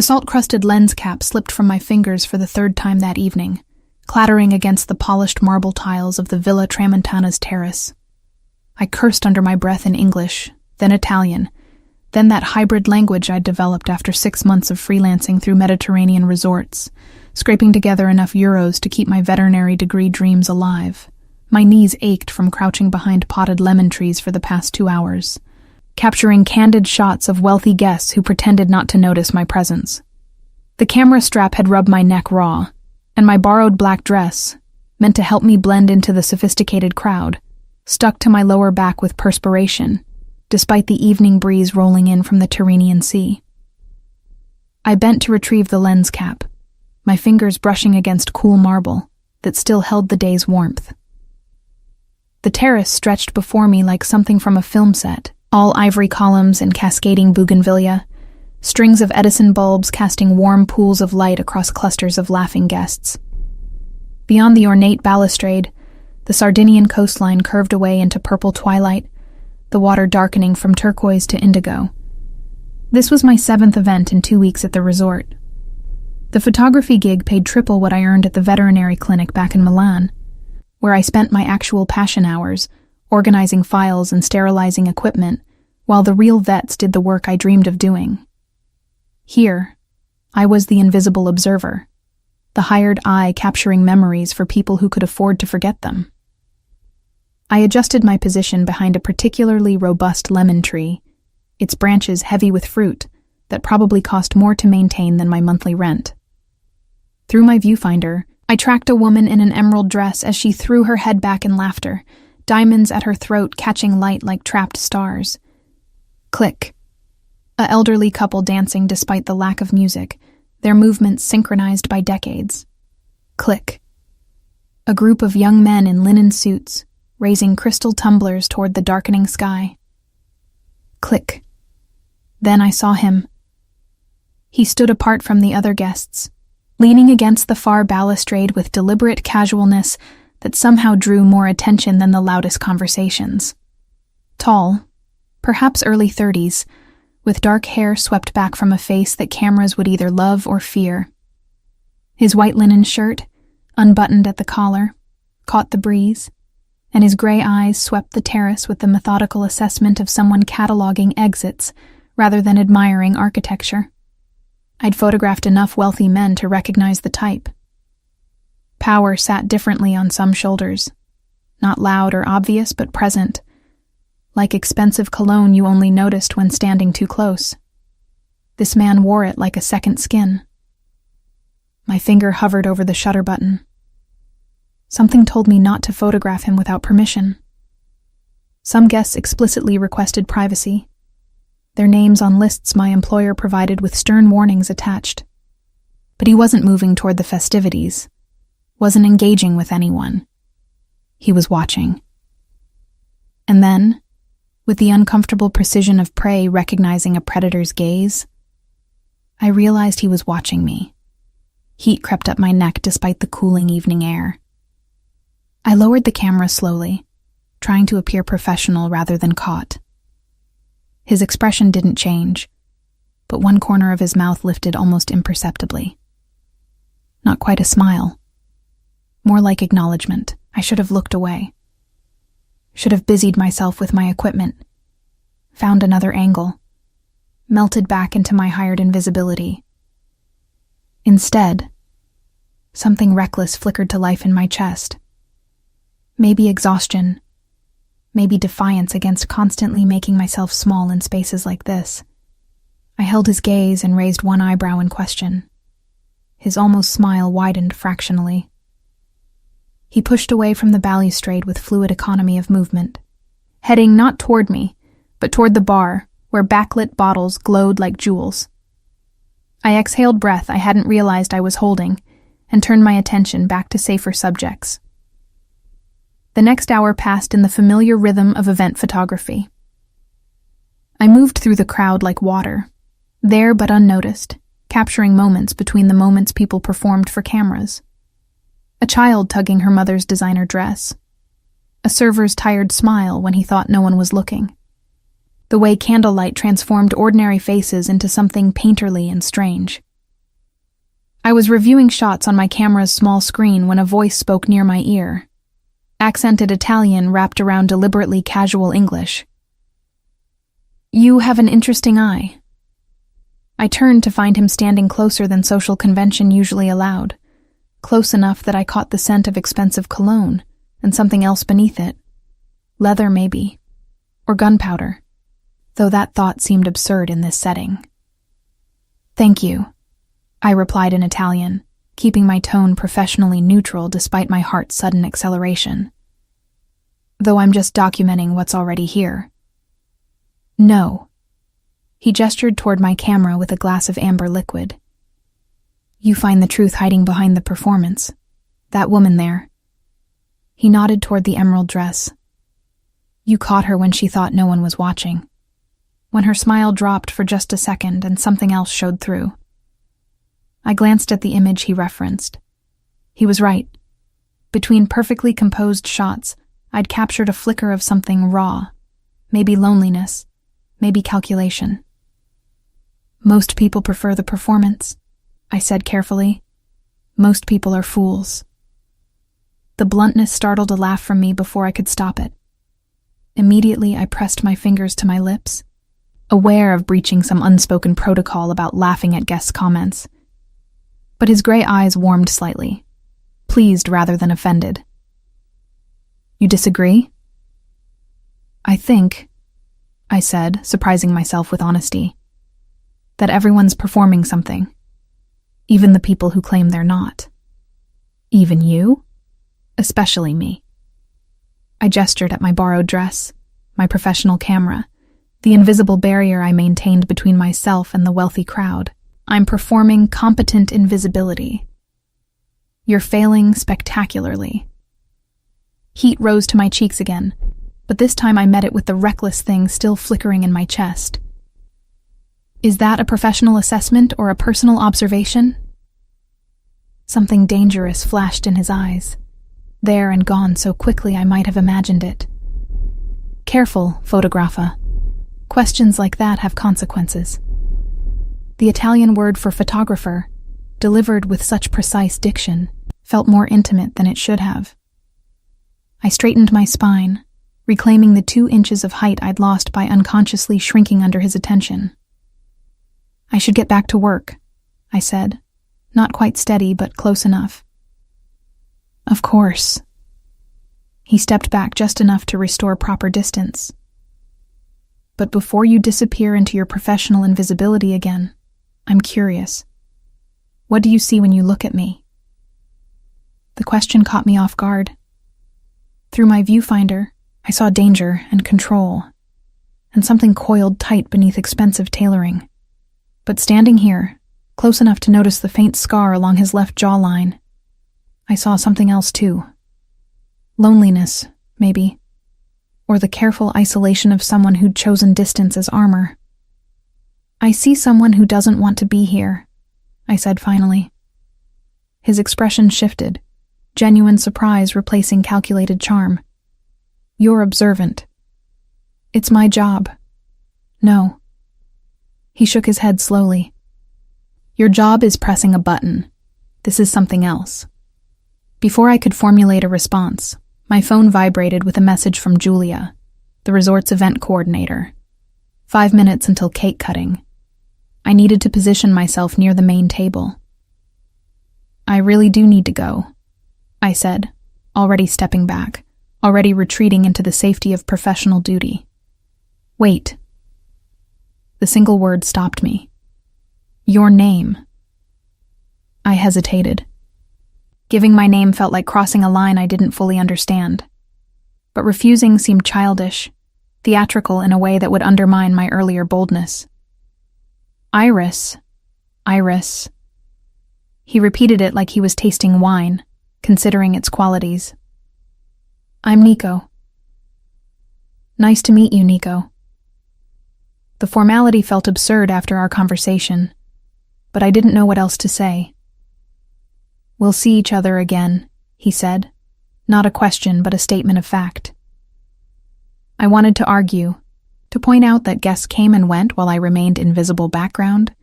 The salt-crusted lens cap slipped from my fingers for the third time that evening, clattering against the polished marble tiles of the Villa Tramontana's terrace. I cursed under my breath in English, then Italian, then that hybrid language I'd developed after 6 months of freelancing through Mediterranean resorts, scraping together enough euros to keep my veterinary degree dreams alive. My knees ached from crouching behind potted lemon trees for the past 2 hours, capturing candid shots of wealthy guests who pretended not to notice my presence. The camera strap had rubbed my neck raw, and my borrowed black dress, meant to help me blend into the sophisticated crowd, stuck to my lower back with perspiration, despite the evening breeze rolling in from the Tyrrhenian Sea. I bent to retrieve the lens cap, my fingers brushing against cool marble that still held the day's warmth. The terrace stretched before me like something from a film set, all ivory columns and cascading bougainvillea, strings of Edison bulbs casting warm pools of light across clusters of laughing guests. Beyond the ornate balustrade, the Sardinian coastline curved away into purple twilight, the water darkening from turquoise to indigo. This was my 7th event in 2 weeks at the resort. The photography gig paid triple what I earned at the veterinary clinic back in Milan, where I spent my actual passion hours, organizing files and sterilizing equipment, while the real vets did the work I dreamed of doing. Here, I was the invisible observer, the hired eye capturing memories for people who could afford to forget them. I adjusted my position behind a particularly robust lemon tree, its branches heavy with fruit that probably cost more to maintain than my monthly rent. Through my viewfinder, I tracked a woman in an emerald dress as she threw her head back in laughter, diamonds at her throat catching light like trapped stars. Click. A elderly couple dancing despite the lack of music, their movements synchronized by decades. Click. A group of young men in linen suits, raising crystal tumblers toward the darkening sky. Click. Then I saw him. He stood apart from the other guests, leaning against the far balustrade with deliberate casualness that somehow drew more attention than the loudest conversations. Tall, perhaps early 30s, with dark hair swept back from a face that cameras would either love or fear. His white linen shirt, unbuttoned at the collar, caught the breeze, and his gray eyes swept the terrace with the methodical assessment of someone cataloging exits rather than admiring architecture. I'd photographed enough wealthy men to recognize the type. Power sat differently on some shoulders, not loud or obvious but present, like expensive cologne you only noticed when standing too close. This man wore it like a second skin. My finger hovered over the shutter button. Something told me not to photograph him without permission. Some guests explicitly requested privacy, their names on lists my employer provided with stern warnings attached. But he wasn't moving toward the festivities, wasn't engaging with anyone. He was watching. And then, with the uncomfortable precision of prey recognizing a predator's gaze, I realized he was watching me. Heat crept up my neck despite the cooling evening air. I lowered the camera slowly, trying to appear professional rather than caught. His expression didn't change, but one corner of his mouth lifted almost imperceptibly. Not quite a smile. More like acknowledgement. I should have looked away. Should have busied myself with my equipment. Found another angle. Melted back into my hired invisibility. Instead, something reckless flickered to life in my chest. Maybe exhaustion. Maybe defiance against constantly making myself small in spaces like this. I held his gaze and raised one eyebrow in question. His almost smile widened fractionally. He pushed away from the balustrade with fluid economy of movement, heading not toward me, but toward the bar, where backlit bottles glowed like jewels. I exhaled breath I hadn't realized I was holding, and turned my attention back to safer subjects. The next hour passed in the familiar rhythm of event photography. I moved through the crowd like water, there but unnoticed, capturing moments between the moments people performed for cameras. A child tugging her mother's designer dress. A server's tired smile when he thought no one was looking. The way candlelight transformed ordinary faces into something painterly and strange. I was reviewing shots on my camera's small screen when a voice spoke near my ear. Accented Italian wrapped around deliberately casual English. "You have an interesting eye." I turned to find him standing closer than social convention usually allowed, close enough that I caught the scent of expensive cologne and something else beneath it. Leather, maybe. Or gunpowder, though that thought seemed absurd in this setting. "Thank you," I replied in Italian, keeping my tone professionally neutral despite my heart's sudden acceleration. "Though I'm just documenting what's already here." "No." He gestured toward my camera with a glass of amber liquid. "You find the truth hiding behind the performance. That woman there." He nodded toward the emerald dress. "You caught her when she thought no one was watching. When her smile dropped for just a second and something else showed through." I glanced at the image he referenced. He was right. Between perfectly composed shots, I'd captured a flicker of something raw. Maybe loneliness. Maybe calculation. "Most people prefer the performance," I said carefully. "Most people are fools." The bluntness startled a laugh from me before I could stop it. Immediately, I pressed my fingers to my lips, aware of breaching some unspoken protocol about laughing at guests' comments. But his gray eyes warmed slightly, pleased rather than offended. "You disagree?" "I think," I said, surprising myself with honesty, "that everyone's performing something, even the people who claim they're not." "Even you?" "Especially me." I gestured at my borrowed dress, my professional camera, the invisible barrier I maintained between myself and the wealthy crowd. "I'm performing competent invisibility." "You're failing spectacularly." Heat rose to my cheeks again, but this time I met it with the reckless thing still flickering in my chest. "Is that a professional assessment or a personal observation?" Something dangerous flashed in his eyes, there and gone so quickly I might have imagined it. "Careful, photographer. Questions like that have consequences." The Italian word for photographer, delivered with such precise diction, felt more intimate than it should have. I straightened my spine, reclaiming the 2 inches of height I'd lost by unconsciously shrinking under his attention. "I should get back to work," I said, not quite steady but close enough. "Of course." He stepped back just enough to restore proper distance. "But before you disappear into your professional invisibility again, I'm curious. What do you see when you look at me?" The question caught me off guard. Through my viewfinder, I saw danger and control, and something coiled tight beneath expensive tailoring. But standing here, close enough to notice the faint scar along his left jawline, I saw something else too. Loneliness, maybe, or the careful isolation of someone who'd chosen distance as armor. "I see someone who doesn't want to be here," I said finally. His expression shifted, genuine surprise replacing calculated charm. "You're observant." "It's my job." "No." He shook his head slowly. "Your job is pressing a button. This is something else." Before I could formulate a response, my phone vibrated with a message from Julia, the resort's event coordinator. 5 minutes until cake cutting. I needed to position myself near the main table. "I really do need to go," I said, already stepping back, already retreating into the safety of professional duty. "Wait." The single word stopped me. "Your name." I hesitated. Giving my name felt like crossing a line I didn't fully understand. But refusing seemed childish, theatrical in a way that would undermine my earlier boldness. "Iris. Iris." He repeated it like he was tasting wine, considering its qualities. "I'm Nico." "Nice to meet you, Nico." The formality felt absurd after our conversation, but I didn't know what else to say. "We'll see each other again," he said, not a question but a statement of fact. I wanted to argue, to point out that guests came and went while I remained invisible background,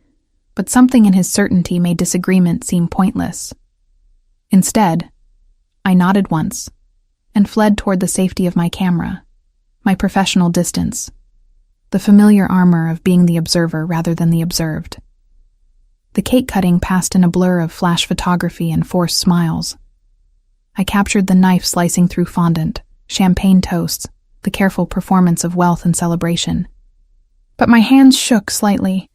but something in his certainty made disagreement seem pointless. Instead, I nodded once and fled toward the safety of my camera, my professional distance, the familiar armor of being the observer rather than the observed. The cake cutting passed in a blur of flash photography and forced smiles. I captured the knife slicing through fondant, champagne toasts, the careful performance of wealth and celebration. But my hands shook slightly,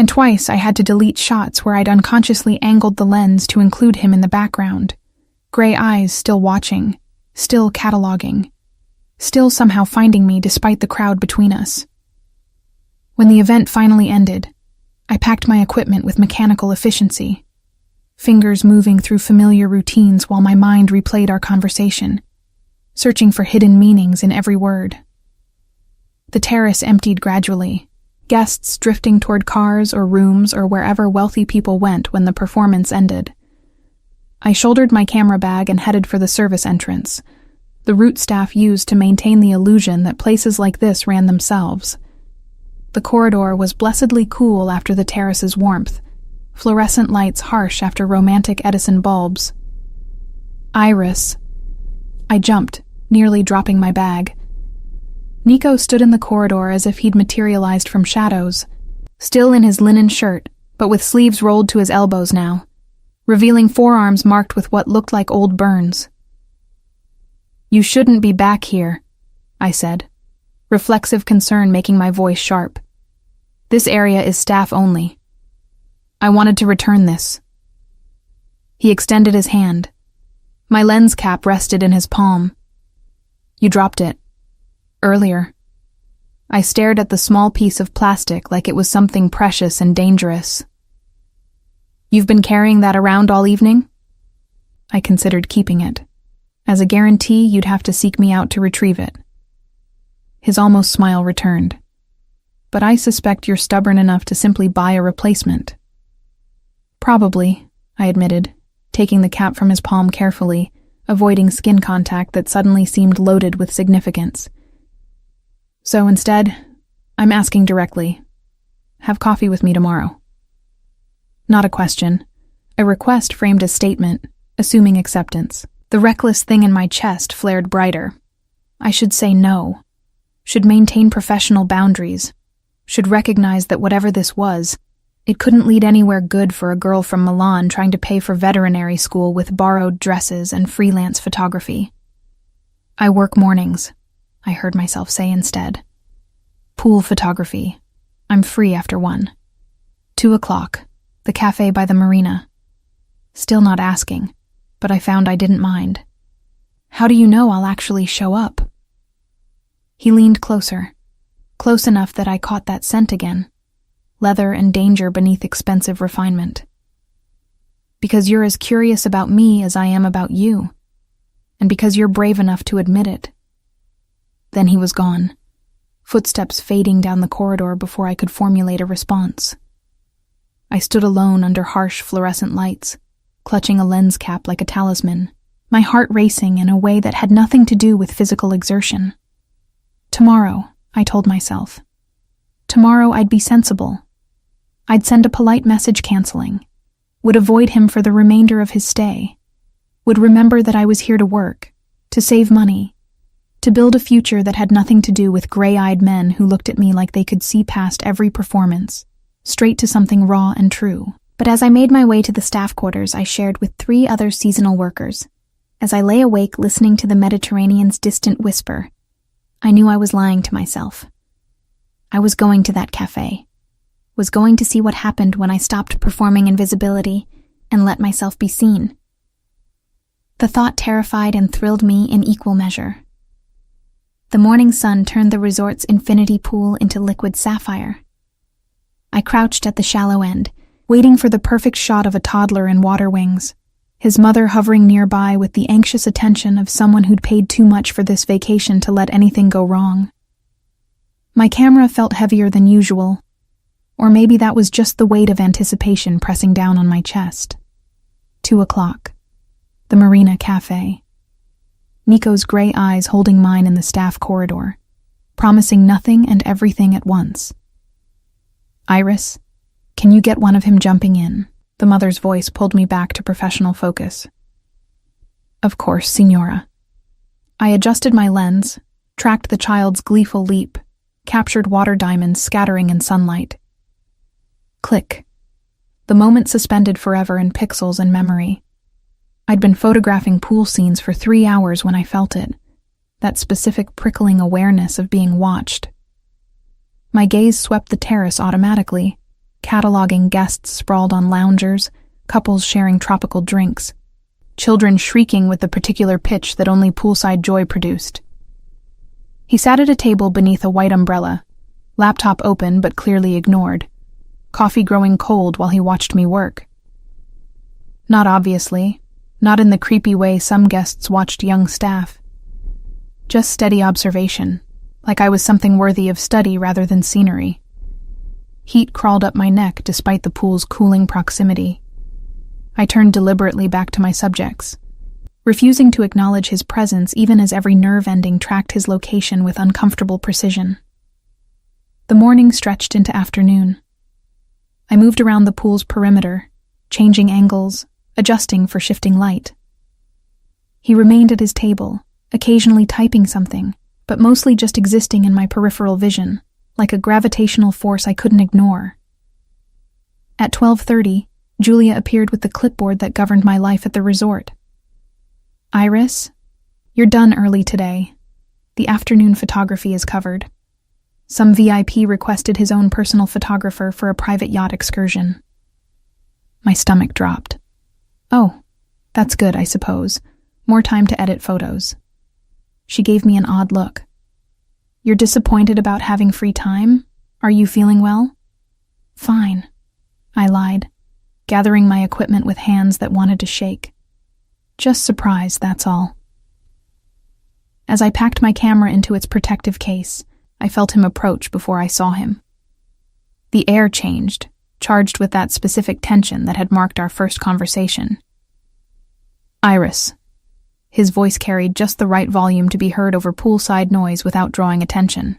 and twice I had to delete shots where I'd unconsciously angled the lens to include him in the background, gray eyes still watching, still cataloging, still somehow finding me despite the crowd between us. When the event finally ended, I packed my equipment with mechanical efficiency, fingers moving through familiar routines while my mind replayed our conversation, searching for hidden meanings in every word. The terrace emptied gradually, guests drifting toward cars or rooms or wherever wealthy people went when the performance ended. I shouldered my camera bag and headed for the service entrance, the route staff used to maintain the illusion that places like this ran themselves. The corridor was blessedly cool after the terrace's warmth, fluorescent lights harsh after romantic Edison bulbs. Iris. I jumped, nearly dropping my bag. Nico stood in the corridor as if he'd materialized from shadows, still in his linen shirt, but with sleeves rolled to his elbows now, revealing forearms marked with what looked like old burns. "You shouldn't be back here," I said, reflexive concern making my voice sharp. "This area is staff only. I wanted to return this." He extended his hand. My lens cap rested in his palm. "You dropped it. Earlier." I stared at the small piece of plastic like it was something precious and dangerous. "You've been carrying that around all evening?" I considered keeping it. As a guarantee, you'd have to seek me out to retrieve it. His almost smile returned. "But I suspect you're stubborn enough to simply buy a replacement." "Probably," I admitted, taking the cap from his palm carefully, avoiding skin contact that suddenly seemed loaded with significance. "So instead, I'm asking directly. Have coffee with me tomorrow." Not a question. A request framed a statement, assuming acceptance. The reckless thing in my chest flared brighter. I should say no. Should maintain professional boundaries. Should recognize that whatever this was, it couldn't lead anywhere good for a girl from Milan trying to pay for veterinary school with borrowed dresses and freelance photography. "I work mornings," I heard myself say instead. "Pool photography. I'm free after 1. 2:00, the cafe by the marina." Still not asking, but I found I didn't mind. "How do you know I'll actually show up?" He leaned closer, close enough that I caught that scent again, leather and danger beneath expensive refinement. "Because you're as curious about me as I am about you, and because you're brave enough to admit it." Then he was gone, footsteps fading down the corridor before I could formulate a response. I stood alone under harsh fluorescent lights, clutching a lens cap like a talisman, my heart racing in a way that had nothing to do with physical exertion. Tomorrow, I told myself. Tomorrow I'd be sensible. I'd send a polite message canceling, would avoid him for the remainder of his stay, would remember that I was here to work, to save money, to build a future that had nothing to do with gray-eyed men who looked at me like they could see past every performance, straight to something raw and true. But as I made my way to the staff quarters I shared with 3 other seasonal workers, as I lay awake listening to the Mediterranean's distant whisper, I knew I was lying to myself. I was going to that cafe, was going to see what happened when I stopped performing invisibility and let myself be seen. The thought terrified and thrilled me in equal measure. The morning sun turned the resort's infinity pool into liquid sapphire. I crouched at the shallow end, waiting for the perfect shot of a toddler in water wings, his mother hovering nearby with the anxious attention of someone who'd paid too much for this vacation to let anything go wrong. My camera felt heavier than usual, or maybe that was just the weight of anticipation pressing down on my chest. 2:00, the Marina Cafe. Nico's gray eyes holding mine in the staff corridor, promising nothing and everything at once. "Iris, Can you get one of him jumping in? The mother's voice pulled me back to professional focus. Of course, Signora. I adjusted my lens, tracked the child's gleeful leap, captured water diamonds scattering in sunlight. Click. The moment suspended forever in pixels and memory. I'd been photographing pool scenes for 3 hours when I felt it, that specific prickling awareness of being watched. My gaze swept the terrace automatically, cataloging guests sprawled on loungers, couples sharing tropical drinks, children shrieking with the particular pitch that only poolside joy produced. He sat at a table beneath a white umbrella, laptop open but clearly ignored, coffee growing cold while he watched me work. Not obviously, not in the creepy way some guests watched young staff. Just steady observation, like I was something worthy of study rather than scenery. Heat crawled up my neck despite the pool's cooling proximity. I turned deliberately back to my subjects, refusing to acknowledge his presence even as every nerve ending tracked his location with uncomfortable precision. The morning stretched into afternoon. I moved around the pool's perimeter, changing angles, adjusting for shifting light. He remained at his table, occasionally typing something, but mostly just existing in my peripheral vision, like a gravitational force I couldn't ignore. At 12:30, Julia appeared with the clipboard that governed my life at the resort. Iris, you're done early today. The afternoon photography is covered. Some VIP requested his own personal photographer for a private yacht excursion. My stomach dropped. Oh, that's good, I suppose. More time to edit photos. She gave me an odd look. You're disappointed about having free time? Are you feeling well? Fine, I lied, gathering my equipment with hands that wanted to shake. Just surprised, that's all. As I packed my camera into its protective case, I felt him approach before I saw him. The air changed, charged with that specific tension that had marked our first conversation. Iris. His voice carried just the right volume to be heard over poolside noise without drawing attention.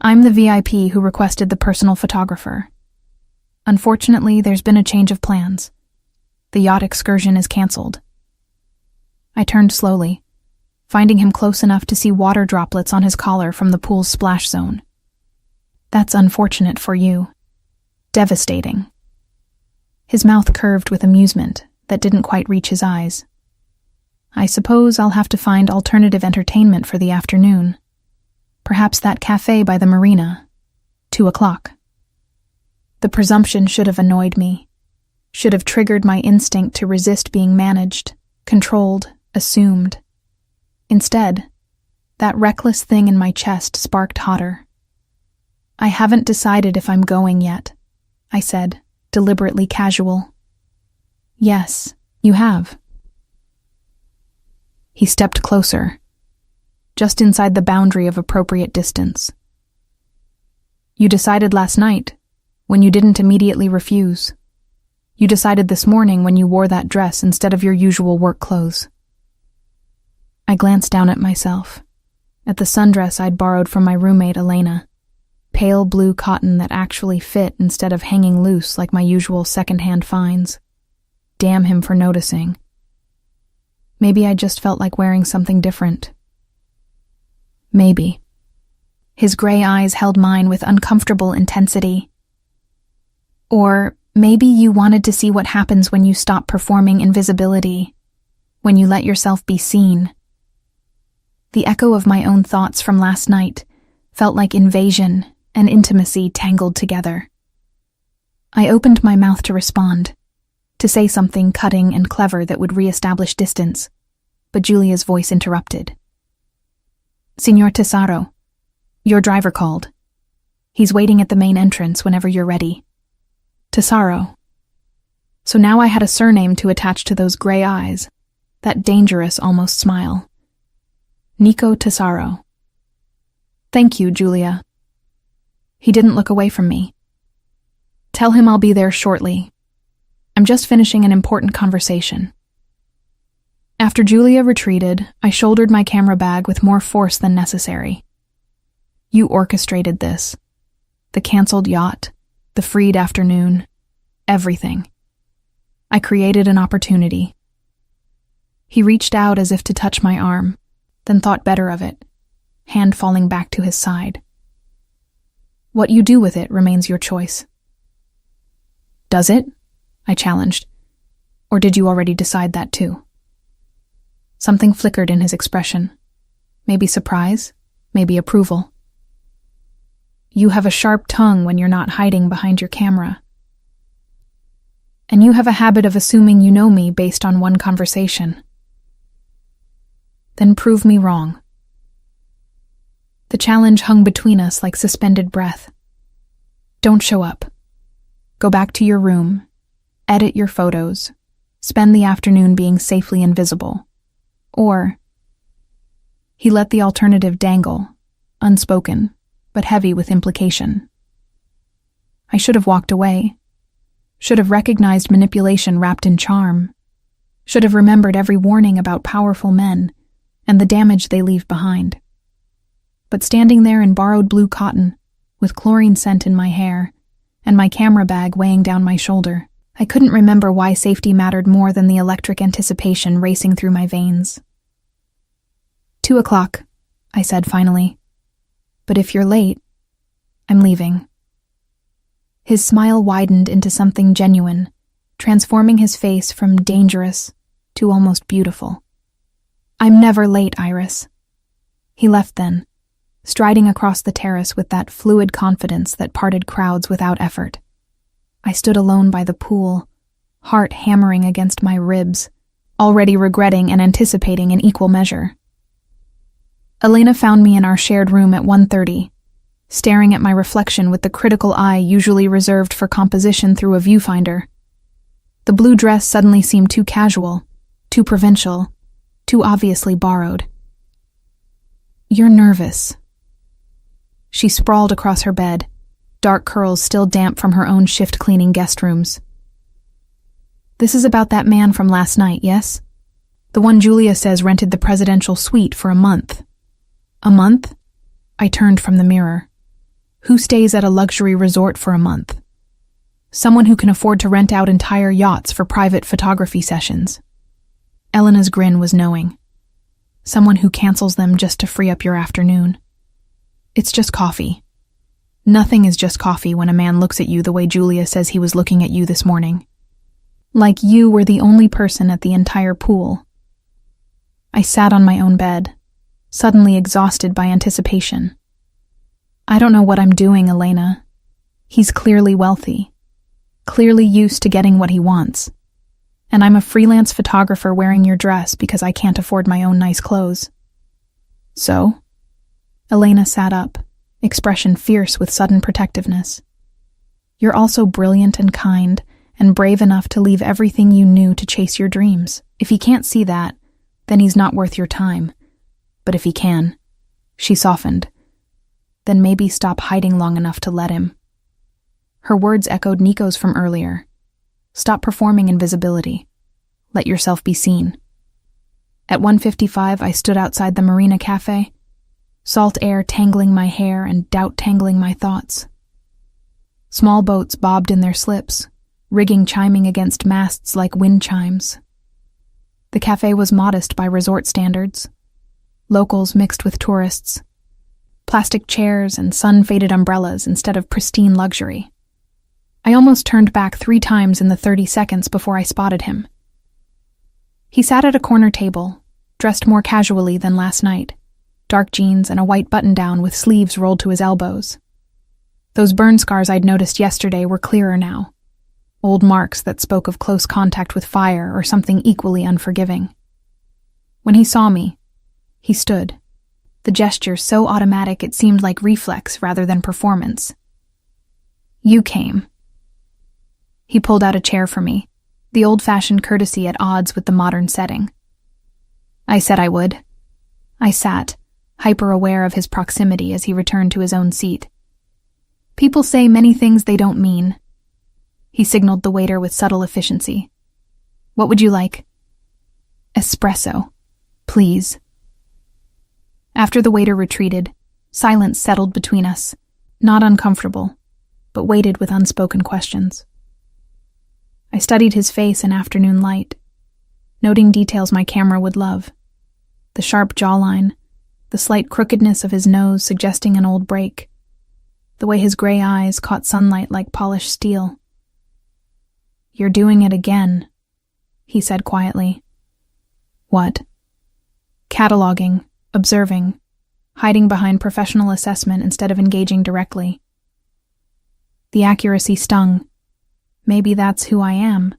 I'm the VIP who requested the personal photographer. Unfortunately, there's been a change of plans. The yacht excursion is canceled. I turned slowly, finding him close enough to see water droplets on his collar from the pool's splash zone. That's unfortunate for you. Devastating. His mouth curved with amusement that didn't quite reach his eyes. I suppose I'll have to find alternative entertainment for the afternoon. Perhaps that cafe by the marina. 2:00. The presumption should have annoyed me, should have triggered my instinct to resist being managed, controlled, assumed. Instead, that reckless thing in my chest sparked hotter. I haven't decided if I'm going yet, I said, deliberately casual. Yes, you have. He stepped closer, just inside the boundary of appropriate distance. You decided last night, when you didn't immediately refuse. You decided this morning when you wore that dress instead of your usual work clothes. I glanced down at myself, at the sundress I'd borrowed from my roommate Elena, pale blue cotton that actually fit instead of hanging loose like my usual secondhand finds. Damn him for noticing. Maybe I just felt like wearing something different. Maybe. His gray eyes held mine with uncomfortable intensity. Or maybe you wanted to see what happens when you stop performing invisibility, when you let yourself be seen. The echo of my own thoughts from last night felt like invasion and intimacy tangled together. I opened my mouth to respond, to say something cutting and clever that would reestablish distance, but Julia's voice interrupted. Signor Tesaro, your driver called. He's waiting at the main entrance whenever you're ready. Tesaro. So now I had a surname to attach to those gray eyes, that dangerous almost smile. Nico Tesaro. Thank you, Julia. He didn't look away from me. Tell him I'll be there shortly. I'm just finishing an important conversation. After Julia retreated, I shouldered my camera bag with more force than necessary. You orchestrated this. The canceled yacht, the freed afternoon, everything. I created an opportunity. He reached out as if to touch my arm, then thought better of it, hand falling back to his side. What you do with it remains your choice. Does it? I challenged. Or did you already decide that too? Something flickered in his expression. Maybe surprise, maybe approval. You have a sharp tongue when you're not hiding behind your camera. And you have a habit of assuming you know me based on one conversation. Then prove me wrong. The challenge hung between us like suspended breath. Don't show up. Go back to your room, edit your photos, spend the afternoon being safely invisible. Or, he let the alternative dangle, unspoken, but heavy with implication. I should have walked away, should have recognized manipulation wrapped in charm, should have remembered every warning about powerful men and the damage they leave behind. But standing there in borrowed blue cotton, with chlorine scent in my hair, and my camera bag weighing down my shoulder, I couldn't remember why safety mattered more than the electric anticipation racing through my veins. 2:00, I said finally. But if you're late, I'm leaving. His smile widened into something genuine, transforming his face from dangerous to almost beautiful. I'm never late, Iris. He left then, striding across the terrace with that fluid confidence that parted crowds without effort. I stood alone by the pool, heart hammering against my ribs, already regretting and anticipating in equal measure. Elena found me in our shared room at 1:30, staring at my reflection with the critical eye usually reserved for composition through a viewfinder. The blue dress suddenly seemed too casual, too provincial, too obviously borrowed. You're nervous. She sprawled across her bed, dark curls still damp from her own shift-cleaning guest rooms. This is about that man from last night, yes? The one Julia says rented the presidential suite for a month. A month? I turned from the mirror. Who stays at a luxury resort for a month? Someone who can afford to rent out entire yachts for private photography sessions. Elena's grin was knowing. Someone who cancels them just to free up your afternoon. It's just coffee. Nothing is just coffee when a man looks at you the way Julia says he was looking at you this morning. Like you were the only person at the entire pool. I sat on my own bed, suddenly exhausted by anticipation. I don't know what I'm doing, Elena. He's clearly wealthy, clearly used to getting what he wants. And I'm a freelance photographer wearing your dress because I can't afford my own nice clothes. So? Elena sat up, expression fierce with sudden protectiveness. You're also brilliant and kind, and brave enough to leave everything you knew to chase your dreams. If he can't see that, then he's not worth your time. But if he can, she softened, then maybe stop hiding long enough to let him. Her words echoed Nico's from earlier. Stop performing invisibility. Let yourself be seen. At 1:55, I stood outside the Marina Cafe, salt air tangling my hair and doubt tangling my thoughts. Small boats bobbed in their slips, rigging chiming against masts like wind chimes. The cafe was modest by resort standards. Locals mixed with tourists. Plastic chairs and sun-faded umbrellas instead of pristine luxury. I almost turned back 3 times in the 30 seconds before I spotted him. He sat at a corner table, dressed more casually than last night. Dark jeans and a white button-down with sleeves rolled to his elbows. Those burn scars I'd noticed yesterday were clearer now. Old marks that spoke of close contact with fire or something equally unforgiving. When he saw me, he stood, the gesture so automatic it seemed like reflex rather than performance. You came. He pulled out a chair for me, the old-fashioned courtesy at odds with the modern setting. I said I would. I sat, hyper-aware of his proximity as he returned to his own seat. People say many things they don't mean. He signaled the waiter with subtle efficiency. What would you like? Espresso, please. After the waiter retreated, silence settled between us, not uncomfortable, but waited with unspoken questions. I studied his face in afternoon light, noting details my camera would love. The sharp jawline, the slight crookedness of his nose suggesting an old break, the way his gray eyes caught sunlight like polished steel. "You're doing it again," he said quietly. "What?" "Cataloging, observing, hiding behind professional assessment instead of engaging directly." The accuracy stung. Maybe that's who I am,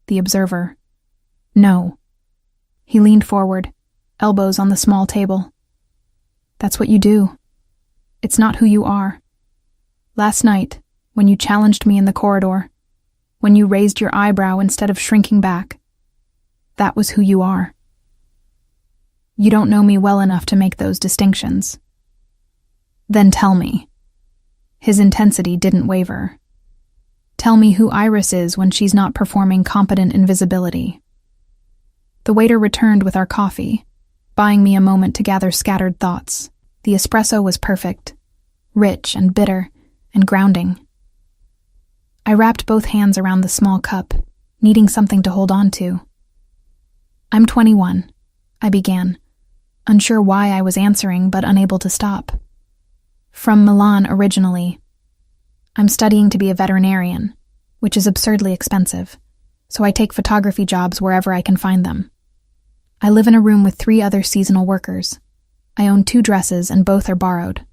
the observer. No. He leaned forward, elbows on the small table. That's what you do. It's not who you are. Last night, when you challenged me in the corridor, when you raised your eyebrow instead of shrinking back, that was who you are. You don't know me well enough to make those distinctions. Then tell me. His intensity didn't waver. Tell me who Iris is when she's not performing competent invisibility. The waiter returned with our coffee, buying me a moment to gather scattered thoughts. The espresso was perfect, rich and bitter and grounding. I wrapped both hands around the small cup, needing something to hold on to. "I'm 21, I began, unsure why I was answering but unable to stop. "From Milan originally. I'm studying to be a veterinarian, which is absurdly expensive, so I take photography jobs wherever I can find them. I live in a room with 3 other seasonal workers. I own 2 dresses and both are borrowed.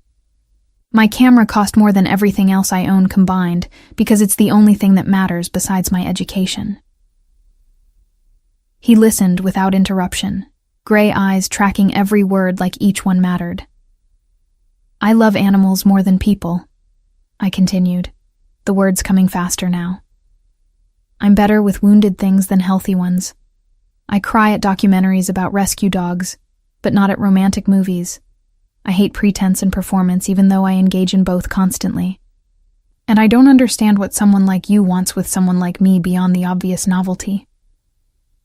My camera cost more than everything else I own combined because it's the only thing that matters besides my education." He listened without interruption, gray eyes tracking every word like each one mattered. "I love animals more than people," I continued, the words coming faster now. "I'm better with wounded things than healthy ones. I cry at documentaries about rescue dogs, but not at romantic movies. I hate pretense and performance even though I engage in both constantly. And I don't understand what someone like you wants with someone like me beyond the obvious novelty."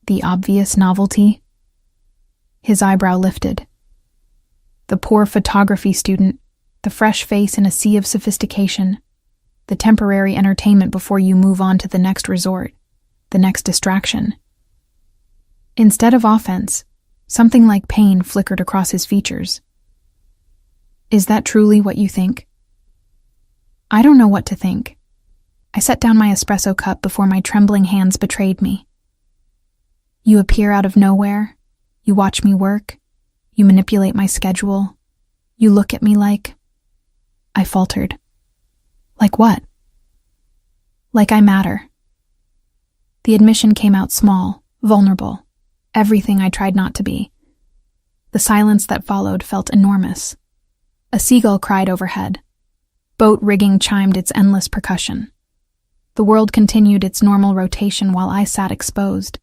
"The obvious novelty?" His eyebrow lifted. The poor photography student, the fresh face in a sea of sophistication, the temporary entertainment before you move on to the next resort, the next distraction. Instead of offense, something like pain flickered across his features. "Is that truly what you think?" I don't know what to think. I set down my espresso cup before my trembling hands betrayed me. "You appear out of nowhere. You watch me work. You manipulate my schedule. You look at me like..." I faltered. "Like what?" "Like I matter." The admission came out small, vulnerable, everything I tried not to be. The silence that followed felt enormous. A seagull cried overhead. Boat rigging chimed its endless percussion. The world continued its normal rotation while I sat exposed,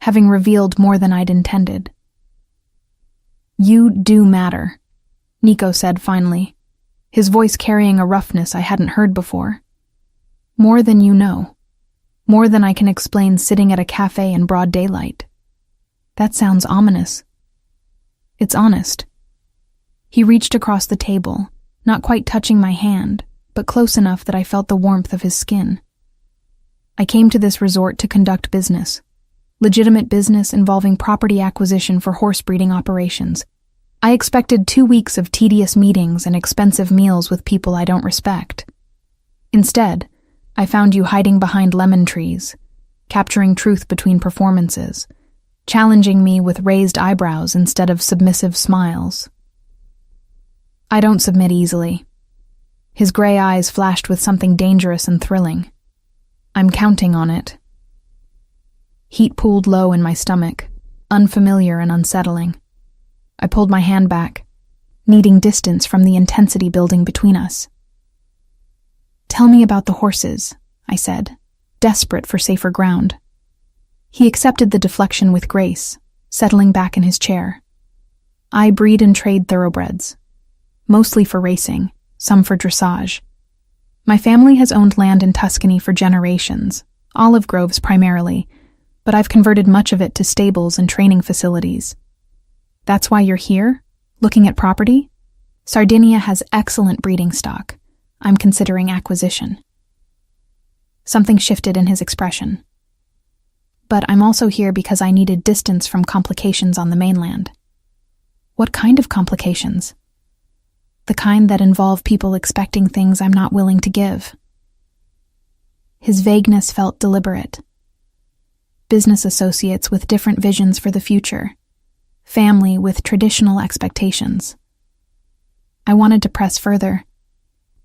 having revealed more than I'd intended. "You do matter," Nico said finally, his voice carrying a roughness I hadn't heard before. "More than you know. More than I can explain sitting at a cafe in broad daylight." That sounds ominous. It's honest. He reached across the table, not quite touching my hand, but close enough that I felt the warmth of his skin. "I came to this resort to conduct business. Legitimate business involving property acquisition for horse breeding operations. I expected 2 weeks of tedious meetings and expensive meals with people I don't respect. Instead, I found you hiding behind lemon trees, capturing truth between performances, challenging me with raised eyebrows instead of submissive smiles." "I don't submit easily." His gray eyes flashed with something dangerous and thrilling. "I'm counting on it." Heat pooled low in my stomach, unfamiliar and unsettling. I pulled my hand back, needing distance from the intensity building between us. "Tell me about the horses," I said, desperate for safer ground. He accepted the deflection with grace, settling back in his chair. "I breed and trade thoroughbreds, mostly for racing, some for dressage. My family has owned land in Tuscany for generations, olive groves primarily, but I've converted much of it to stables and training facilities. That's why you're here, looking at property? Sardinia has excellent breeding stock. I'm considering acquisition." Something shifted in his expression. But I'm also here because I needed distance from complications on the mainland. What kind of complications? The kind that involve people expecting things I'm not willing to give. His vagueness felt deliberate. Business associates with different visions for the future. Family with traditional expectations. I wanted to press further,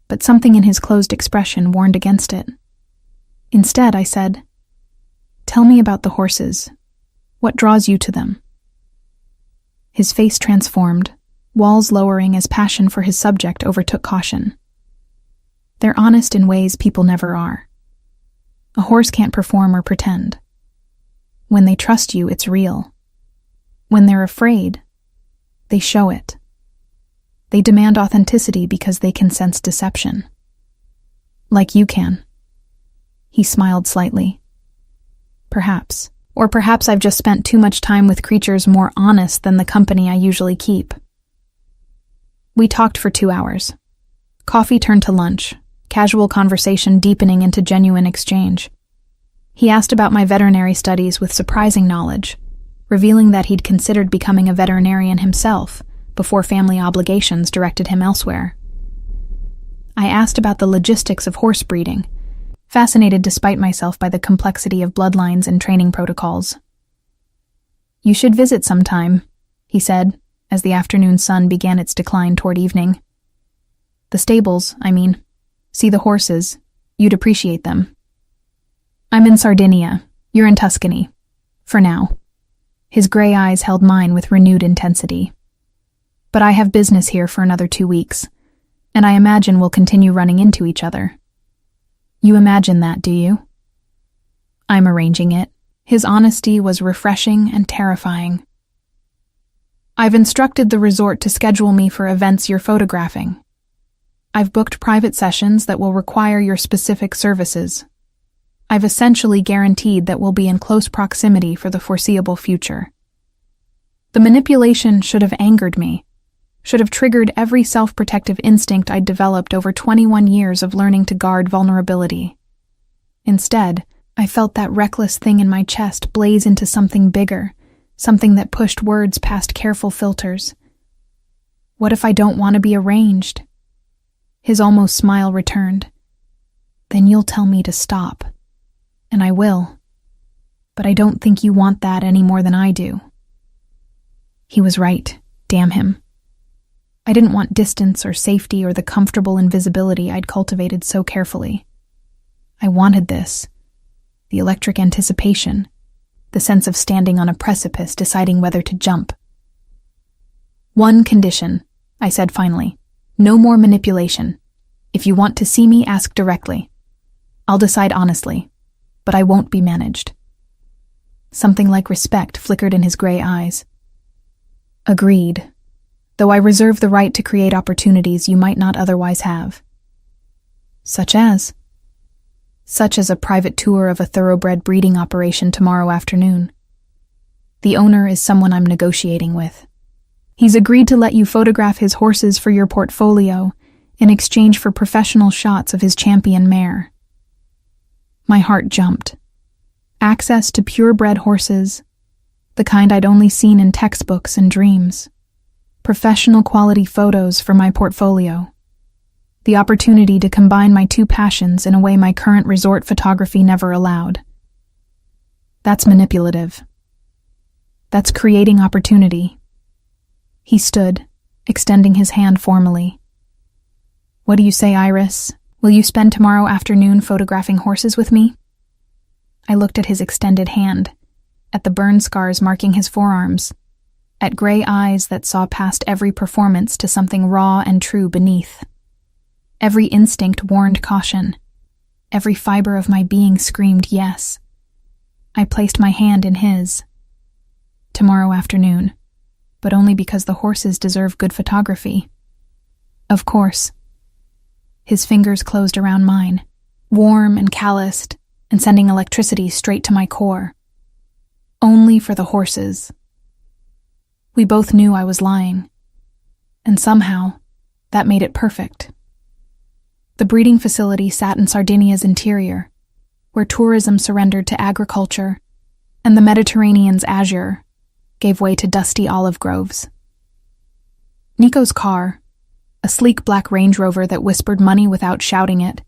but something in his closed expression warned against it. Instead, I said, "Tell me about the horses. What draws you to them?" His face transformed, walls lowering as passion for his subject overtook caution. They're honest in ways people never are. A horse can't perform or pretend. When they trust you, it's real. When they're afraid, they show it. They demand authenticity because they can sense deception. Like you can. He smiled slightly. Perhaps. Or perhaps I've just spent too much time with creatures more honest than the company I usually keep. We talked for 2 hours. Coffee turned to lunch, casual conversation deepening into genuine exchange. He asked about my veterinary studies with surprising knowledge, revealing that he'd considered becoming a veterinarian himself before family obligations directed him elsewhere. I asked about the logistics of horse breeding, fascinated despite myself by the complexity of bloodlines and training protocols. "You should visit sometime," he said, as the afternoon sun began its decline toward evening. "The stables, I mean. See the horses. You'd appreciate them." "I'm in Sardinia. You're in Tuscany. For now." His gray eyes held mine with renewed intensity. "But I have business here for another 2 weeks, and I imagine we'll continue running into each other." "You imagine that, do you?" "I'm arranging it." His honesty was refreshing and terrifying. "I've instructed the resort to schedule me for events you're photographing. I've booked private sessions that will require your specific services. I've essentially guaranteed that we'll be in close proximity for the foreseeable future." The manipulation should have angered me, should have triggered every self-protective instinct I'd developed over 21 years of learning to guard vulnerability. Instead, I felt that reckless thing in my chest blaze into something bigger, something that pushed words past careful filters. What if I don't want to be arranged? His almost smile returned. "Then you'll tell me to stop. And I will. But I don't think you want that any more than I do." He was right, damn him. I didn't want distance or safety or the comfortable invisibility I'd cultivated so carefully. I wanted this. The electric anticipation. The sense of standing on a precipice deciding whether to jump. "One condition," I said finally. "No more manipulation. If you want to see me, ask directly. I'll decide honestly, but I won't be managed." Something like respect flickered in his gray eyes. "Agreed. Though I reserve the right to create opportunities you might not otherwise have." "Such as?" "Such as a private tour of a thoroughbred breeding operation tomorrow afternoon. The owner is someone I'm negotiating with. He's agreed to let you photograph his horses for your portfolio in exchange for professional shots of his champion mare." My heart jumped. Access to purebred horses, the kind I'd only seen in textbooks and dreams. Professional quality photos for my portfolio. The opportunity to combine my two passions in a way my current resort photography never allowed. That's manipulative. That's creating opportunity. He stood, extending his hand formally. "What do you say, Iris? Will you spend tomorrow afternoon photographing horses with me?" I looked at his extended hand, at the burn scars marking his forearms, at gray eyes that saw past every performance to something raw and true beneath. Every instinct warned caution. Every fiber of my being screamed yes. I placed my hand in his. "Tomorrow afternoon, but only because the horses deserve good photography." "Of course." His fingers closed around mine, warm and calloused, and sending electricity straight to my core. Only for the horses. We both knew I was lying, and somehow, that made it perfect. The breeding facility sat in Sardinia's interior, where tourism surrendered to agriculture, and the Mediterranean's azure gave way to dusty olive groves. Nico's car, a sleek black Range Rover that whispered money without shouting it,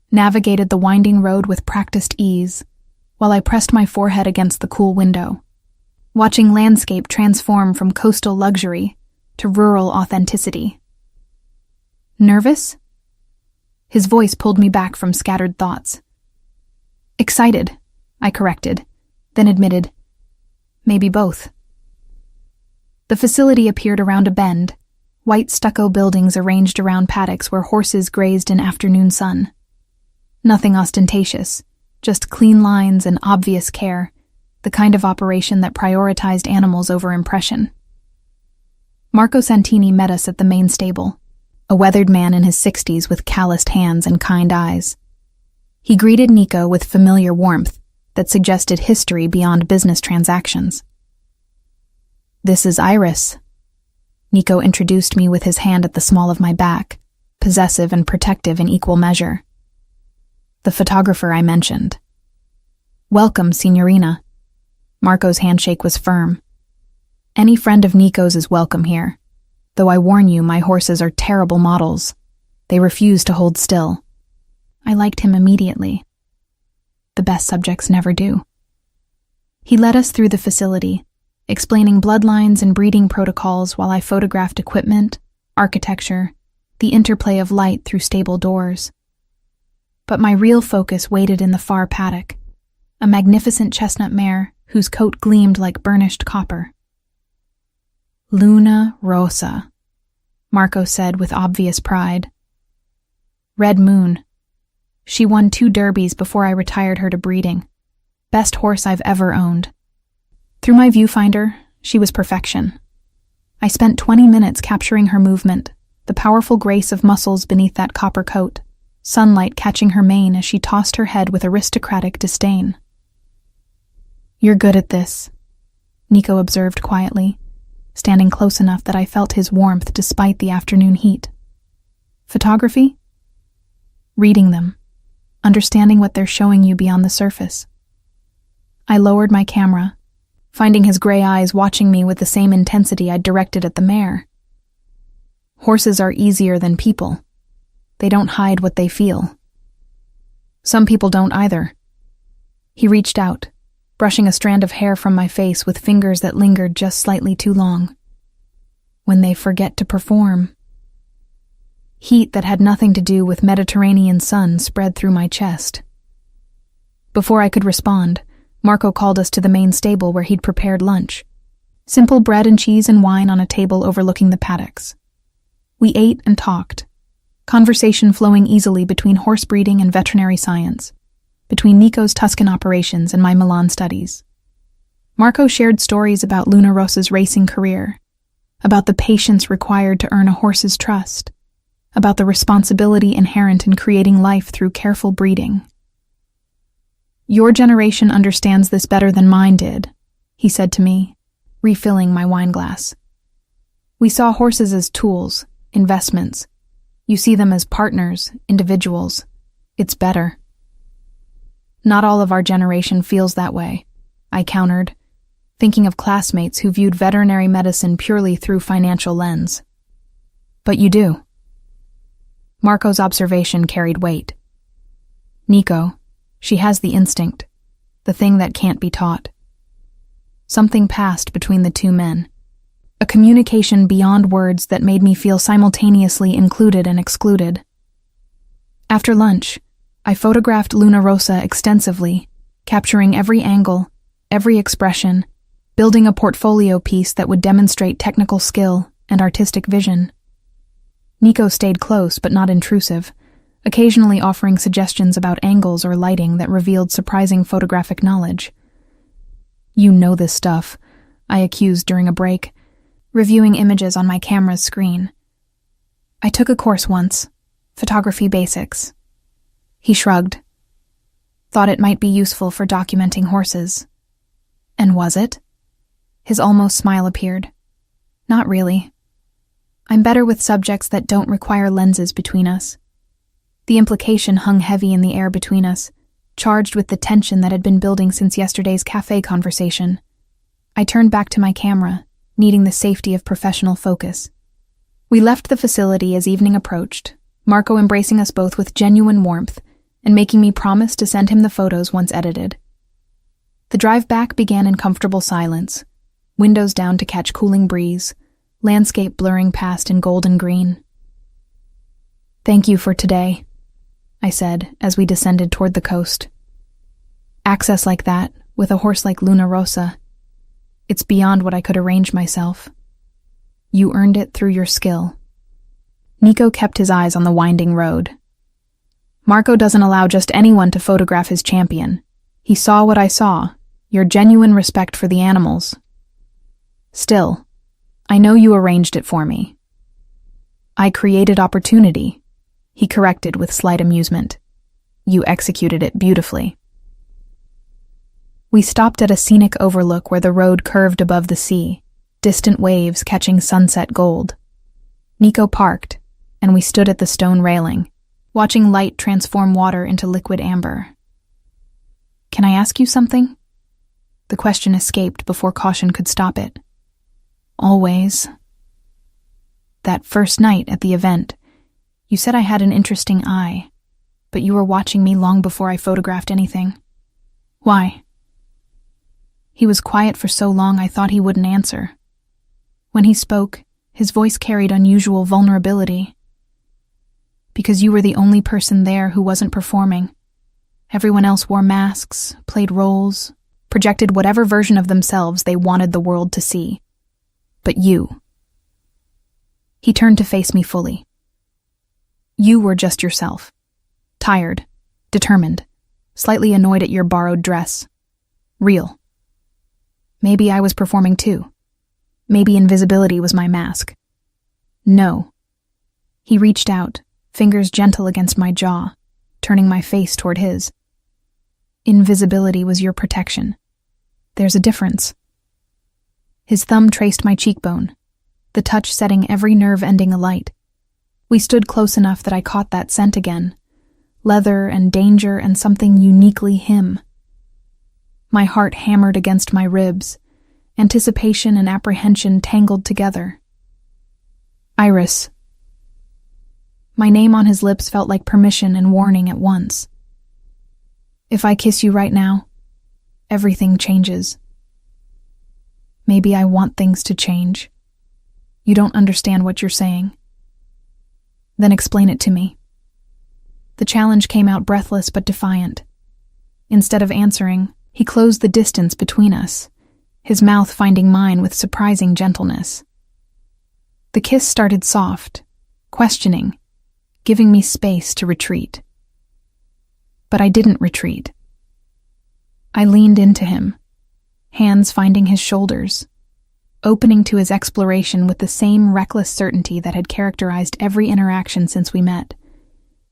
navigated the winding road with practiced ease, while I pressed my forehead against the cool window, watching landscape transform from coastal luxury to rural authenticity. Nervous? His voice pulled me back from scattered thoughts. Excited, I corrected, then admitted, maybe both. The facility appeared around a bend, white stucco buildings arranged around paddocks where horses grazed in afternoon sun. Nothing ostentatious, just clean lines and obvious care, the kind of operation that prioritized animals over impression. Marco Santini met us at the main stable, a weathered man in his 60s with calloused hands and kind eyes. He greeted Nico with familiar warmth that suggested history beyond business transactions. "This is Iris." Nico introduced me with his hand at the small of my back, possessive and protective in equal measure. "The photographer I mentioned." "Welcome, Signorina." Marco's handshake was firm. "Any friend of Nico's is welcome here, though I warn you my horses are terrible models. They refuse to hold still." I liked him immediately. The best subjects never do. He led us through the facility, explaining bloodlines and breeding protocols while I photographed equipment, architecture, the interplay of light through stable doors. But my real focus waited in the far paddock, a magnificent chestnut mare whose coat gleamed like burnished copper. "Luna Rosa," Marco said with obvious pride. "Red Moon. She won 2 derbies before I retired her to breeding. Best horse I've ever owned. Through my viewfinder, she was perfection. I spent 20 minutes capturing her movement, the powerful grace of muscles beneath that copper coat, sunlight catching her mane as she tossed her head with aristocratic disdain. "You're good at this," Nico observed quietly, standing close enough that I felt his warmth despite the afternoon heat. "Photography?" "Reading them. Understanding what they're showing you beyond the surface." I lowered my camera, finding his gray eyes watching me with the same intensity I'd directed at the mare. "Horses are easier than people. They don't hide what they feel. Some people don't either." He reached out, brushing a strand of hair from my face with fingers that lingered just slightly too long. "When they forget to perform." Heat that had nothing to do with Mediterranean sun spread through my chest. Before I could respond, Marco called us to the main stable where he'd prepared lunch. Simple bread and cheese and wine on a table overlooking the paddocks. We ate and talked, conversation flowing easily between horse breeding and veterinary science, between Nico's Tuscan operations and my Milan studies. Marco shared stories about Luna Rosa's racing career, about the patience required to earn a horse's trust, about the responsibility inherent in creating life through careful breeding. "Your generation understands this better than mine did," he said to me, refilling my wine glass. "We saw horses as tools, investments. You see them as partners, individuals. It's better." "Not all of our generation feels that way," I countered, thinking of classmates who viewed veterinary medicine purely through financial lens. "But you do." Marco's observation carried weight. "Nico, she has the instinct, the thing that can't be taught." Something passed between the two men, a communication beyond words that made me feel simultaneously included and excluded. After lunch, I photographed Luna Rosa extensively, capturing every angle, every expression, building a portfolio piece that would demonstrate technical skill and artistic vision. Nico stayed close but not intrusive, occasionally offering suggestions about angles or lighting that revealed surprising photographic knowledge. "You know this stuff," I accused during a break, reviewing images on my camera's screen. "I took a course once, photography basics." He shrugged. "Thought it might be useful for documenting horses." "And was it?" His almost smile appeared. "Not really. I'm better with subjects that don't require lenses between us." The implication hung heavy in the air between us, charged with the tension that had been building since yesterday's cafe conversation. I turned back to my camera, needing the safety of professional focus. We left the facility as evening approached, Marco embracing us both with genuine warmth and making me promise to send him the photos once edited. The drive back began in comfortable silence, windows down to catch cooling breeze, landscape blurring past in golden green. "Thank you for today," I said as we descended toward the coast. "Access like that, with a horse like Luna Rosa, it's beyond what I could arrange myself. You earned it through your skill." Nico kept his eyes on the winding road. "Marco doesn't allow just anyone to photograph his champion. He saw what I saw, your genuine respect for the animals. Still, I know you arranged it for me." "I created opportunity," he corrected with slight amusement. "You executed it beautifully." We stopped at a scenic overlook where the road curved above the sea, distant waves catching sunset gold. Nico parked, and we stood at the stone railing, watching light transform water into liquid amber. "Can I ask you something?" The question escaped before caution could stop it. "Always." "That first night at the event, you said I had an interesting eye, but you were watching me long before I photographed anything. Why?" He was quiet for so long I thought he wouldn't answer. When he spoke, his voice carried unusual vulnerability. "Because you were the only person there who wasn't performing. Everyone else wore masks, played roles, projected whatever version of themselves they wanted the world to see. But you." He turned to face me fully. "You were just yourself. Tired, determined, slightly annoyed at your borrowed dress. Real. Maybe I was performing too. Maybe invisibility was my mask. No." He reached out, fingers gentle against my jaw, turning my face toward his. "Invisibility was your protection. There's a difference." His thumb traced my cheekbone, the touch setting every nerve ending alight. We stood close enough that I caught that scent again, leather and danger and something uniquely him. My heart hammered against my ribs, anticipation and apprehension tangled together. "Iris." My name on his lips felt like permission and warning at once. "If I kiss you right now, everything changes." "Maybe I want things to change. You don't understand what you're saying." "Then explain it to me." The challenge came out breathless but defiant. Instead of answering, he closed the distance between us, his mouth finding mine with surprising gentleness. The kiss started soft, questioning, giving me space to retreat. But I didn't retreat. I leaned into him, hands finding his shoulders, opening to his exploration with the same reckless certainty that had characterized every interaction since we met.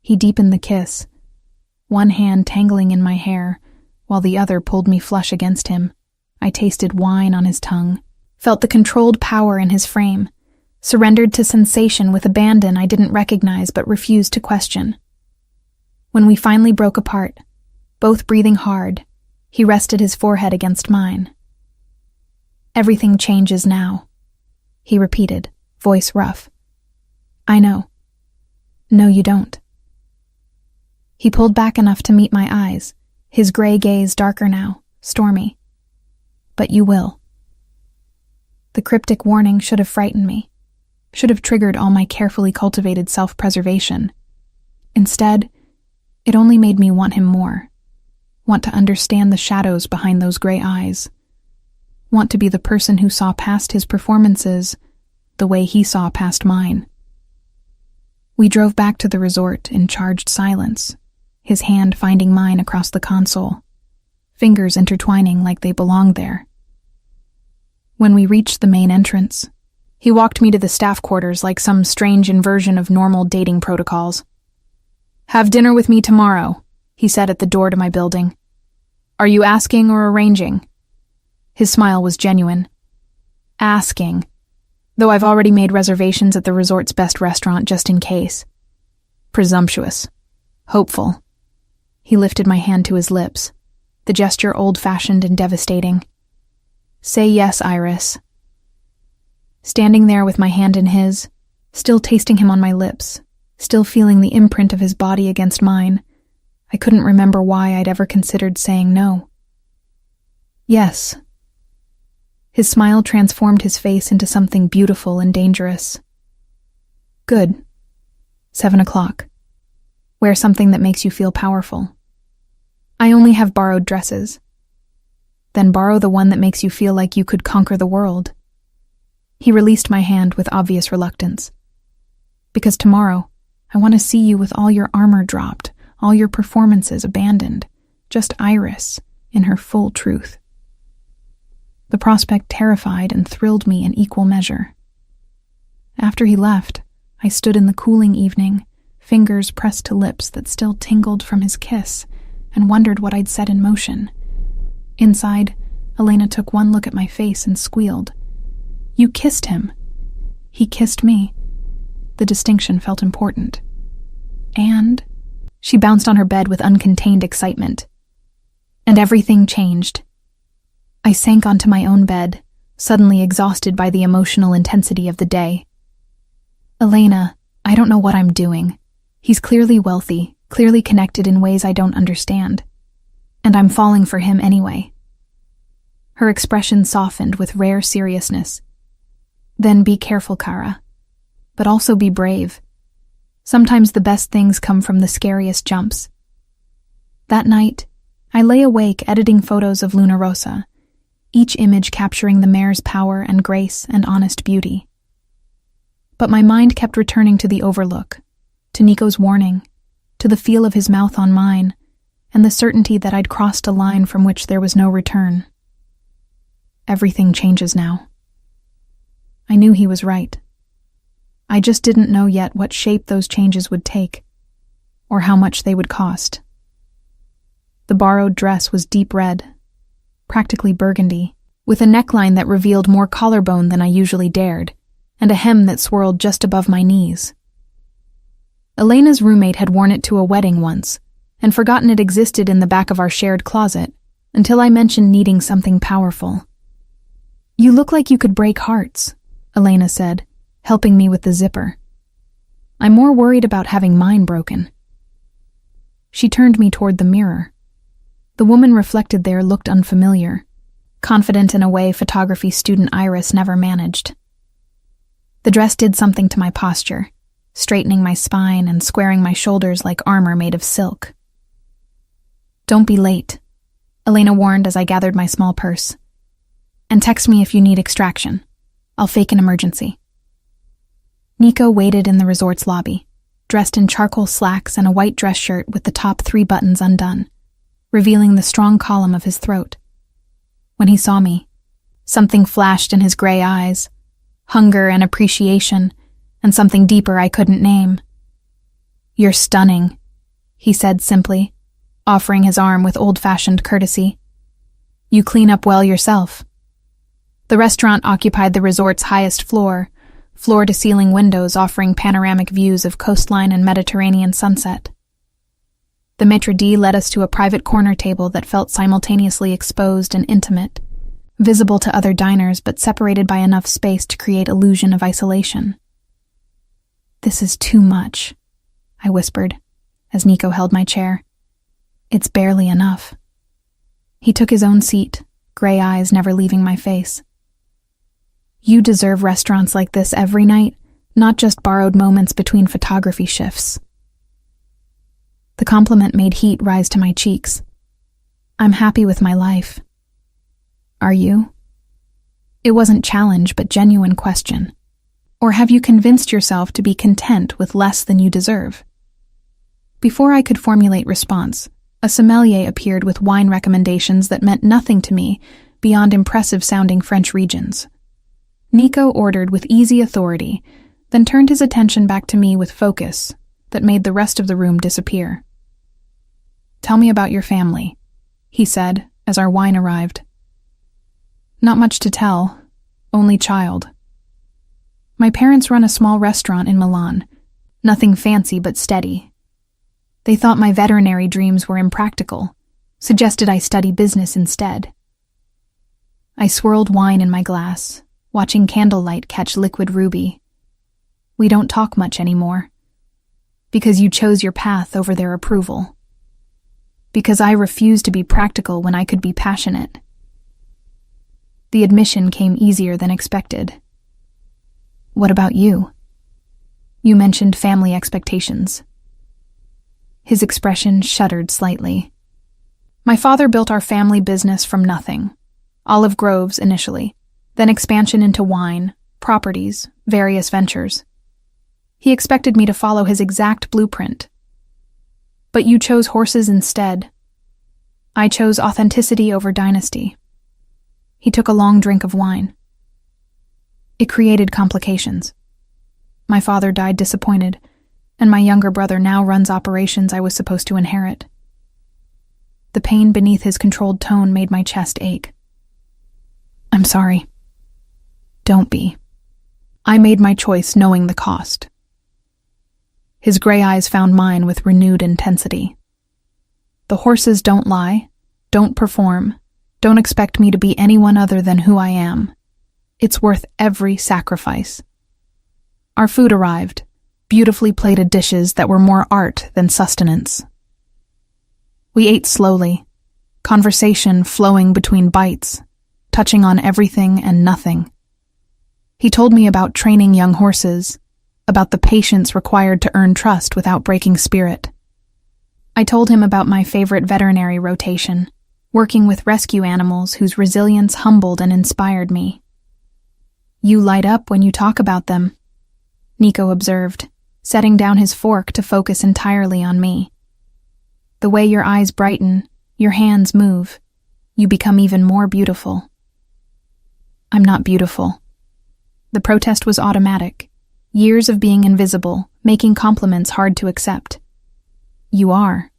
He deepened the kiss, one hand tangling in my hair, while the other pulled me flush against him. I tasted wine on his tongue, felt the controlled power in his frame, surrendered to sensation with abandon I didn't recognize but refused to question. When we finally broke apart, both breathing hard, he rested his forehead against mine. "Everything changes now," he repeated, voice rough. "I know." "No, you don't." He pulled back enough to meet my eyes, his gray gaze darker now, stormy. "But you will." The cryptic warning should have frightened me, should have triggered all my carefully cultivated self-preservation. Instead, it only made me want him more, want to understand the shadows behind those gray eyes, want to be the person who saw past his performances the way he saw past mine. We drove back to the resort in charged silence, his hand finding mine across the console, fingers intertwining like they belonged there. When we reached the main entrance, he walked me to the staff quarters like some strange inversion of normal dating protocols. "Have dinner with me tomorrow," he said at the door to my building. "Are you asking or arranging?" His smile was genuine. "Asking, though I've already made reservations at the resort's best restaurant just in case." Presumptuous. Hopeful. He lifted my hand to his lips, the gesture old-fashioned and devastating. "Say yes, Iris." Standing there with my hand in his, still tasting him on my lips, still feeling the imprint of his body against mine, I couldn't remember why I'd ever considered saying no. "Yes." His smile transformed his face into something beautiful and dangerous. "Good. 7 o'clock. Wear something that makes you feel powerful. I only have borrowed dresses. Then borrow the one that makes you feel like you could conquer the world." He released my hand with obvious reluctance. "Because tomorrow, I want to see you with all your armor dropped, all your performances abandoned, just Iris in her full truth." The prospect terrified and thrilled me in equal measure. After he left, I stood in the cooling evening, fingers pressed to lips that still tingled from his kiss, and wondered what I'd set in motion. Inside, Elena took one look at my face and squealed. "You kissed him." "He kissed me." The distinction felt important. "And?" She bounced on her bed with uncontained excitement. "And everything changed." I sank onto my own bed, suddenly exhausted by the emotional intensity of the day. "Elena, I don't know what I'm doing. He's clearly wealthy, clearly connected in ways I don't understand. And I'm falling for him anyway." Her expression softened with rare seriousness. "Then be careful, Kara. But also be brave. Sometimes the best things come from the scariest jumps." That night, I lay awake editing photos of Luna Rosa, each image capturing the mare's power and grace and honest beauty. But my mind kept returning to the overlook, to Nico's warning, to the feel of his mouth on mine, and the certainty that I'd crossed a line from which there was no return. Everything changes now. I knew he was right. I just didn't know yet what shape those changes would take, or how much they would cost. The borrowed dress was deep red, practically burgundy, with a neckline that revealed more collarbone than I usually dared, and a hem that swirled just above my knees. Elena's roommate had worn it to a wedding once, and forgotten it existed in the back of our shared closet, until I mentioned needing something powerful. "You look like you could break hearts," Elena said, helping me with the zipper. "I'm more worried about having mine broken." She turned me toward the mirror. The woman reflected there looked unfamiliar, confident in a way photography student Iris never managed. The dress did something to my posture, straightening my spine and squaring my shoulders like armor made of silk. "Don't be late," Elena warned as I gathered my small purse. "And text me if you need extraction. I'll fake an emergency." Nico waited in the resort's lobby, dressed in charcoal slacks and a white dress shirt with the top 3 buttons undone, revealing the strong column of his throat. When he saw me, something flashed in his gray eyes, hunger and appreciation, and something deeper I couldn't name. "You're stunning," he said simply, offering his arm with old-fashioned courtesy. "You clean up well yourself." The restaurant occupied the resort's highest floor, floor-to-ceiling windows offering panoramic views of coastline and Mediterranean sunset. The maitre d' led us to a private corner table that felt simultaneously exposed and intimate, visible to other diners but separated by enough space to create illusion of isolation. "This is too much," I whispered, as Nico held my chair. "It's barely enough." He took his own seat, gray eyes never leaving my face. "You deserve restaurants like this every night, not just borrowed moments between photography shifts." The compliment made heat rise to my cheeks. "I'm happy with my life." "Are you?" It wasn't challenge, but genuine question. Or have you convinced yourself to be content with less than you deserve? Before I could formulate response, a sommelier appeared with wine recommendations that meant nothing to me beyond impressive-sounding French regions. Nico ordered with easy authority, then turned his attention back to me with focus that made the rest of the room disappear. "Tell me about your family," he said as our wine arrived. "Not much to tell, only child. My parents run a small restaurant in Milan, nothing fancy but steady. They thought my veterinary dreams were impractical, suggested I study business instead. I swirled wine in my glass, watching candlelight catch liquid ruby. We don't talk much anymore. Because you chose your path over their approval. Because I refused to be practical when I could be passionate. The admission came easier than expected. What about you? You mentioned family expectations. His expression shuddered slightly. My father built our family business from nothing. Olive groves initially, then expansion into wine, properties, various ventures. He expected me to follow his exact blueprint. But you chose horses instead. I chose authenticity over dynasty. He took a long drink of wine. It created complications. My father died disappointed, and my younger brother now runs operations I was supposed to inherit. The pain beneath his controlled tone made my chest ache. I'm sorry. Don't be. I made my choice knowing the cost. His gray eyes found mine with renewed intensity. The horses don't lie, don't perform, don't expect me to be anyone other than who I am. It's worth every sacrifice. Our food arrived, beautifully plated dishes that were more art than sustenance. We ate slowly, conversation flowing between bites, touching on everything and nothing. He told me about training young horses, about the patience required to earn trust without breaking spirit. I told him about my favorite veterinary rotation, working with rescue animals whose resilience humbled and inspired me. You light up when you talk about them, Nico observed, setting down his fork to focus entirely on me. The way your eyes brighten, your hands move, you become even more beautiful. I'm not beautiful. The protest was automatic. Years of being invisible, making compliments hard to accept. You are.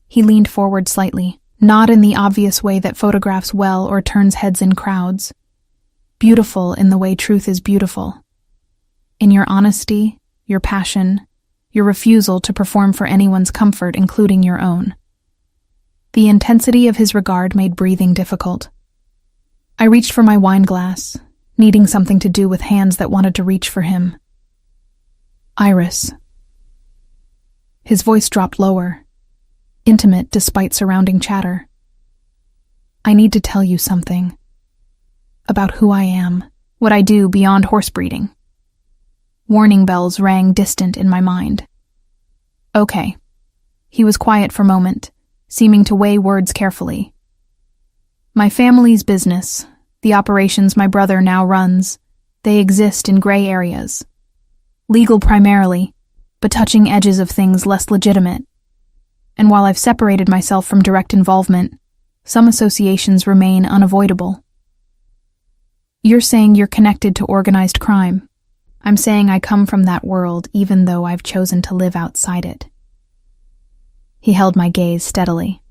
He leaned forward slightly, not in the obvious way that photographs well or turns heads in crowds. Beautiful in the way truth is beautiful. In your honesty, your passion, your refusal to perform for anyone's comfort, including your own. The intensity of his regard made breathing difficult. I reached for my wine glass, needing something to do with hands that wanted to reach for him. Iris. His voice dropped lower, intimate despite surrounding chatter. I need to tell you something. About who I am, what I do beyond horse breeding. Warning bells rang distant in my mind. Okay. He was quiet for a moment, seeming to weigh words carefully. My family's business, the operations my brother now runs, they exist in gray areas. Legal primarily, but touching edges of things less legitimate. And while I've separated myself from direct involvement, some associations remain unavoidable. You're saying you're connected to organized crime. I'm saying I come from that world even though I've chosen to live outside it. He held my gaze steadily.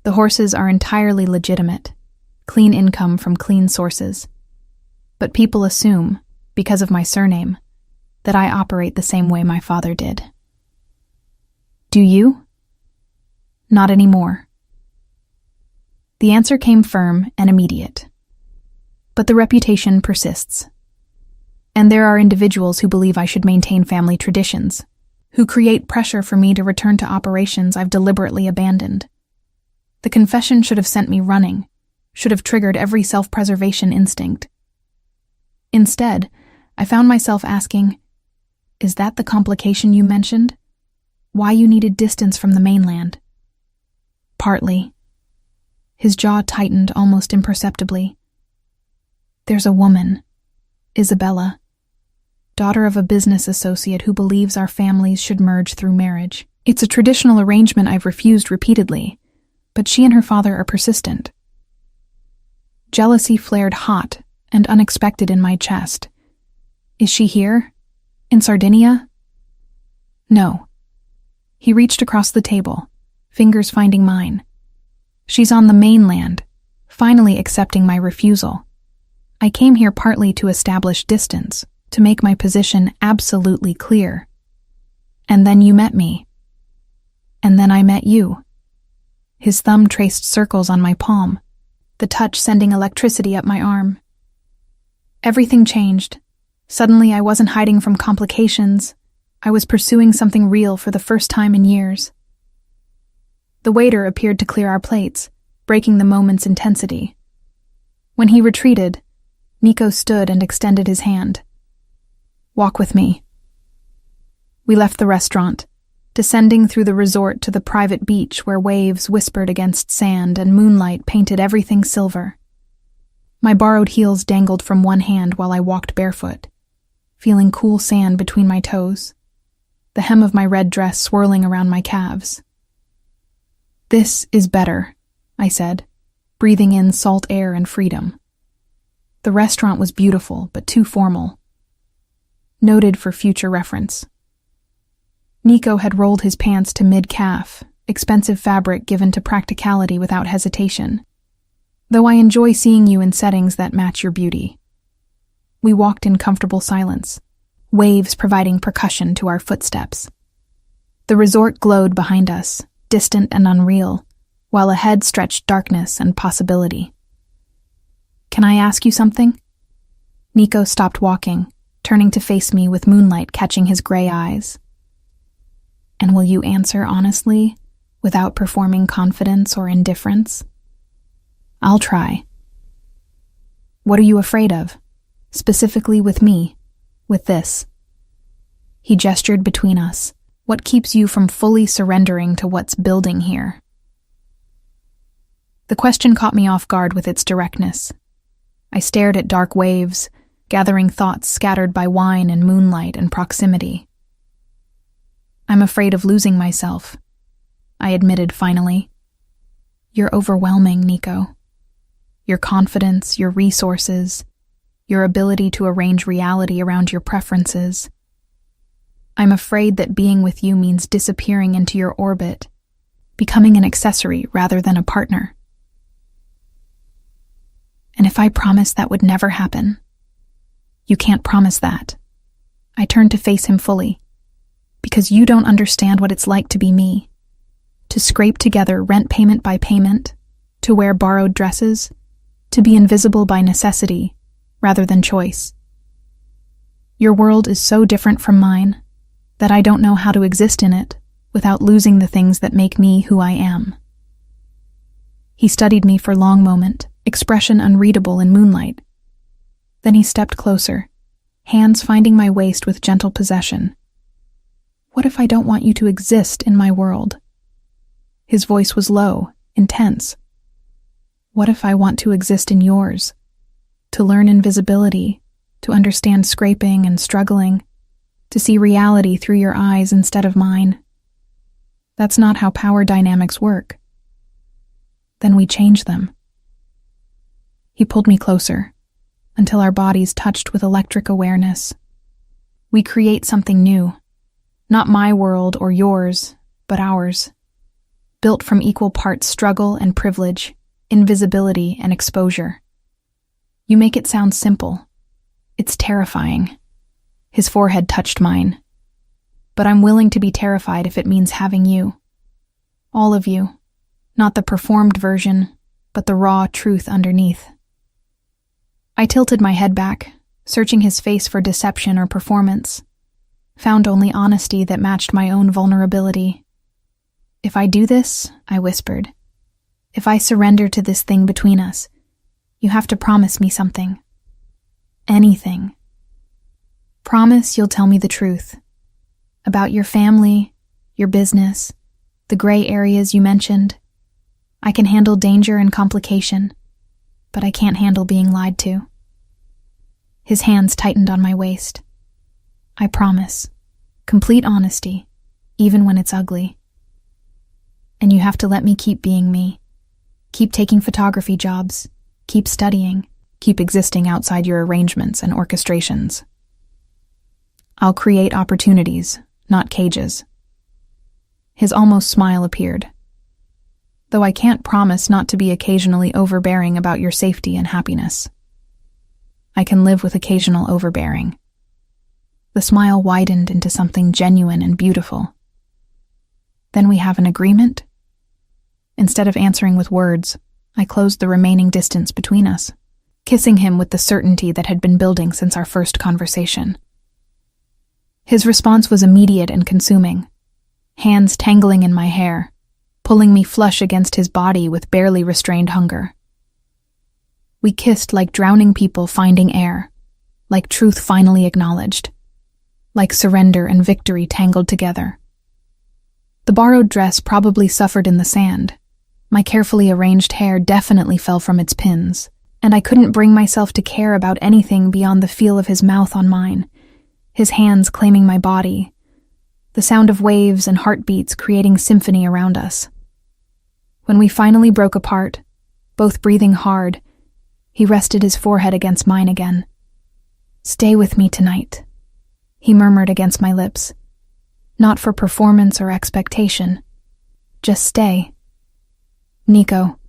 The horses are entirely legitimate, clean income from clean sources. But people assume, because of my surname, that I operate the same way my father did. Do you? Not anymore. The answer came firm and immediate. But the reputation persists. And there are individuals who believe I should maintain family traditions, who create pressure for me to return to operations I've deliberately abandoned. The confession should have sent me running, should have triggered every self-preservation instinct. Instead, I found myself asking, is that the complication you mentioned? Why you needed distance from the mainland? Partly. His jaw tightened almost imperceptibly. There's a woman, Isabella, daughter of a business associate who believes our families should merge through marriage. It's a traditional arrangement I've refused repeatedly, but she and her father are persistent. Jealousy flared hot and unexpected in my chest. Is she here? In Sardinia? No. He reached across the table, fingers finding mine. She's on the mainland, finally accepting my refusal. I came here partly to establish distance, to make my position absolutely clear. And then you met me, And then I met you. His thumb traced circles on my palm, the touch sending electricity up my arm. Everything changed. Suddenly I wasn't hiding from complications. I was pursuing something real for the first time in years. The waiter appeared to clear our plates, breaking the moment's intensity. When he retreated, Nico stood and extended his hand. "Walk with me." We left the restaurant, descending through the resort to the private beach where waves whispered against sand and moonlight painted everything silver. My borrowed heels dangled from one hand while I walked barefoot, feeling cool sand between my toes, the hem of my red dress swirling around my calves. "This is better," I said, breathing in salt air and freedom. The restaurant was beautiful, but too formal. Noted for future reference. Nico had rolled his pants to mid-calf, expensive fabric given to practicality without hesitation. Though I enjoy seeing you in settings that match your beauty. We walked in comfortable silence, waves providing percussion to our footsteps. The resort glowed behind us, distant and unreal, while ahead stretched darkness and possibility. "Can I ask you something?" Nico stopped walking, turning to face me with moonlight catching his gray eyes. "And will you answer honestly, without performing confidence or indifference?" "I'll try." "What are you afraid of? Specifically with me, with this?" He gestured between us. "What keeps you from fully surrendering to what's building here?" The question caught me off guard with its directness. I stared at dark waves, gathering thoughts scattered by wine and moonlight and proximity. "I'm afraid of losing myself," I admitted finally. "You're overwhelming, Nico. Your confidence, your resources, your ability to arrange reality around your preferences. I'm afraid that being with you means disappearing into your orbit, becoming an accessory rather than a partner. And if I promised that would never happen?" "You can't promise that." I turned to face him fully. "Because you don't understand what it's like to be me. To scrape together rent payment by payment, to wear borrowed dresses, to be invisible by necessity rather than choice. Your world is so different from mine that I don't know how to exist in it without losing the things that make me who I am." He studied me for a long moment, expression unreadable in moonlight. Then he stepped closer, hands finding my waist with gentle possession. "What if I don't want you to exist in my world?" His voice was low, intense. "What if I want to exist in yours? To learn invisibility, to understand scraping and struggling, to see reality through your eyes instead of mine? That's not how power dynamics work." "Then we change them." He pulled me closer, until our bodies touched with electric awareness. "We create something new. Not my world or yours, but ours. Built from equal parts struggle and privilege, invisibility and exposure. You make it sound simple. It's terrifying." His forehead touched mine. "But I'm willing to be terrified if it means having you. All of you. Not the performed version, but the raw truth underneath." I tilted my head back, searching his face for deception or performance. Found only honesty that matched my own vulnerability. "If I do this," I whispered, "if I surrender to this thing between us, you have to promise me something. Anything. Promise you'll tell me the truth. About your family, your business, the gray areas you mentioned. I can handle danger and complication, but I can't handle being lied to." His hands tightened on my waist. "I promise. Complete honesty, even when it's ugly. And you have to let me keep being me. Keep taking photography jobs. Keep studying. Keep existing outside your arrangements and orchestrations. I'll create opportunities, not cages." His almost smile appeared. "Though I can't promise not to be occasionally overbearing about your safety and happiness. I can live with occasional overbearing." The smile widened into something genuine and beautiful. Then we have an agreement? Instead of answering with words, I closed the remaining distance between us, kissing him with the certainty that had been building since our first conversation. His response was immediate and consuming, hands tangling in my hair, pulling me flush against his body with barely restrained hunger. We kissed like drowning people finding air, like truth finally acknowledged, like surrender and victory tangled together. The borrowed dress probably suffered in the sand. My carefully arranged hair definitely fell from its pins, and I couldn't bring myself to care about anything beyond the feel of his mouth on mine, his hands claiming my body, the sound of waves and heartbeats creating symphony around us. When we finally broke apart, both breathing hard, he rested his forehead against mine again. "Stay with me tonight," he murmured against my lips. "Not for performance or expectation. Just stay. Nico,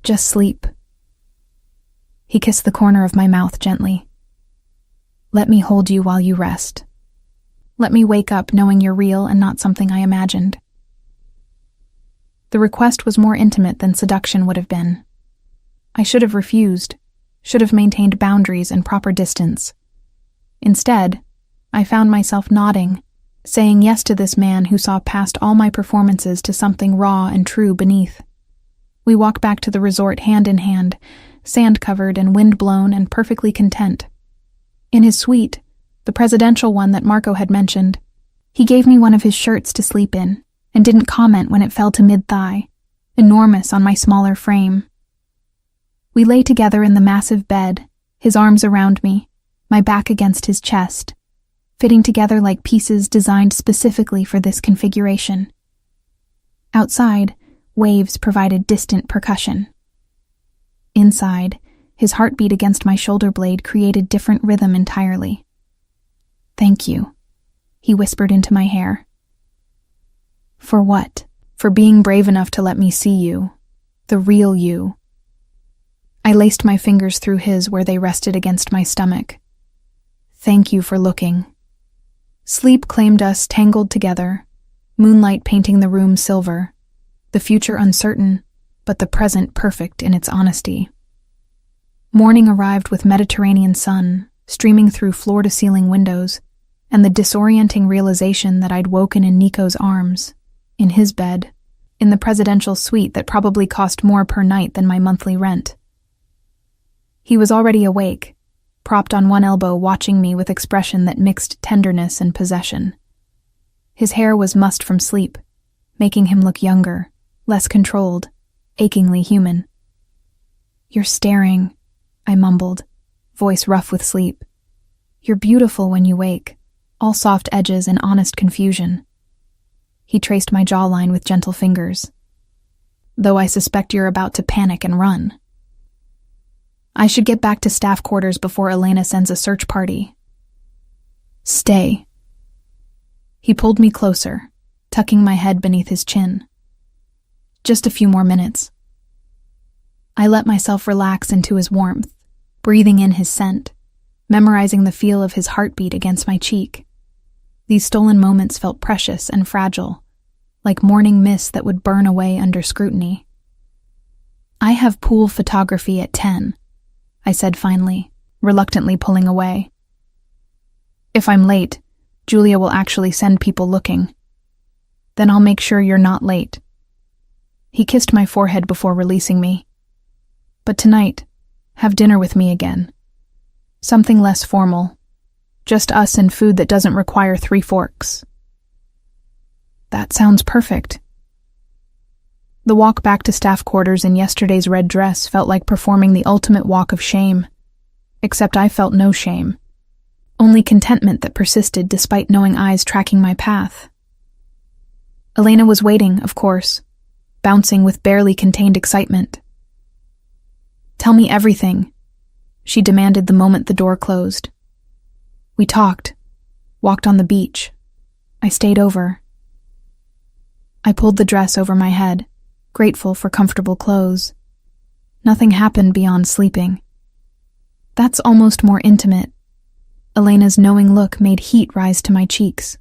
just sleep." He kissed the corner of my mouth gently. "Let me hold you while you rest. Let me wake up knowing you're real and not something I imagined." The request was more intimate than seduction would have been. I should have refused, should have maintained boundaries and proper distance. Instead, I found myself nodding, saying yes to this man who saw past all my performances to something raw and true beneath. We walked back to the resort hand in hand, sand-covered and wind-blown and perfectly content. In his suite, the presidential one that Marco had mentioned, he gave me one of his shirts to sleep in and didn't comment when it fell to mid-thigh, enormous on my smaller frame. We lay together in the massive bed, his arms around me, my back against his chest, fitting together like pieces designed specifically for this configuration. Outside, waves provided distant percussion. Inside, his heartbeat against my shoulder blade created different rhythm entirely. "Thank you," he whispered into my hair. "For what?" "For being brave enough to let me see you, the real you." I laced my fingers through his where they rested against my stomach. "Thank you for looking." Sleep claimed us tangled together, moonlight painting the room silver, the future uncertain, but the present perfect in its honesty. Morning arrived with Mediterranean sun streaming through floor-to-ceiling windows, and the disorienting realization that I'd woken in Nico's arms, in his bed, in the presidential suite that probably cost more per night than my monthly rent. He was already awake, propped on one elbow watching me with expression that mixed tenderness and possession. His hair was mussed from sleep, making him look younger, less controlled, achingly human. "You're staring," I mumbled, voice rough with sleep. "You're beautiful when you wake, all soft edges and honest confusion." He traced my jawline with gentle fingers. "Though I suspect you're about to panic and run. I should get back to staff quarters before Elena sends a search party." "Stay." He pulled me closer, tucking my head beneath his chin. "Just a few more minutes." I let myself relax into his warmth, breathing in his scent, memorizing the feel of his heartbeat against my cheek. These stolen moments felt precious and fragile, like morning mist that would burn away under scrutiny. "I have pool photography at 10, I said finally, reluctantly pulling away. "If I'm late, Julia will actually send people looking. Then I'll make sure you're not late." He kissed my forehead before releasing me. "But tonight, have dinner with me again. Something less formal. Just us and food that doesn't require 3 forks. "That sounds perfect." The walk back to staff quarters in yesterday's red dress felt like performing the ultimate walk of shame. Except I felt no shame. Only contentment that persisted despite knowing eyes tracking my path. Elena was waiting, of course, bouncing with barely contained excitement. "Tell me everything," she demanded the moment the door closed. We talked, walked on the beach. I stayed over. I pulled the dress over my head, grateful for comfortable clothes. Nothing happened beyond sleeping. That's almost more intimate. Elena's knowing look made heat rise to my cheeks.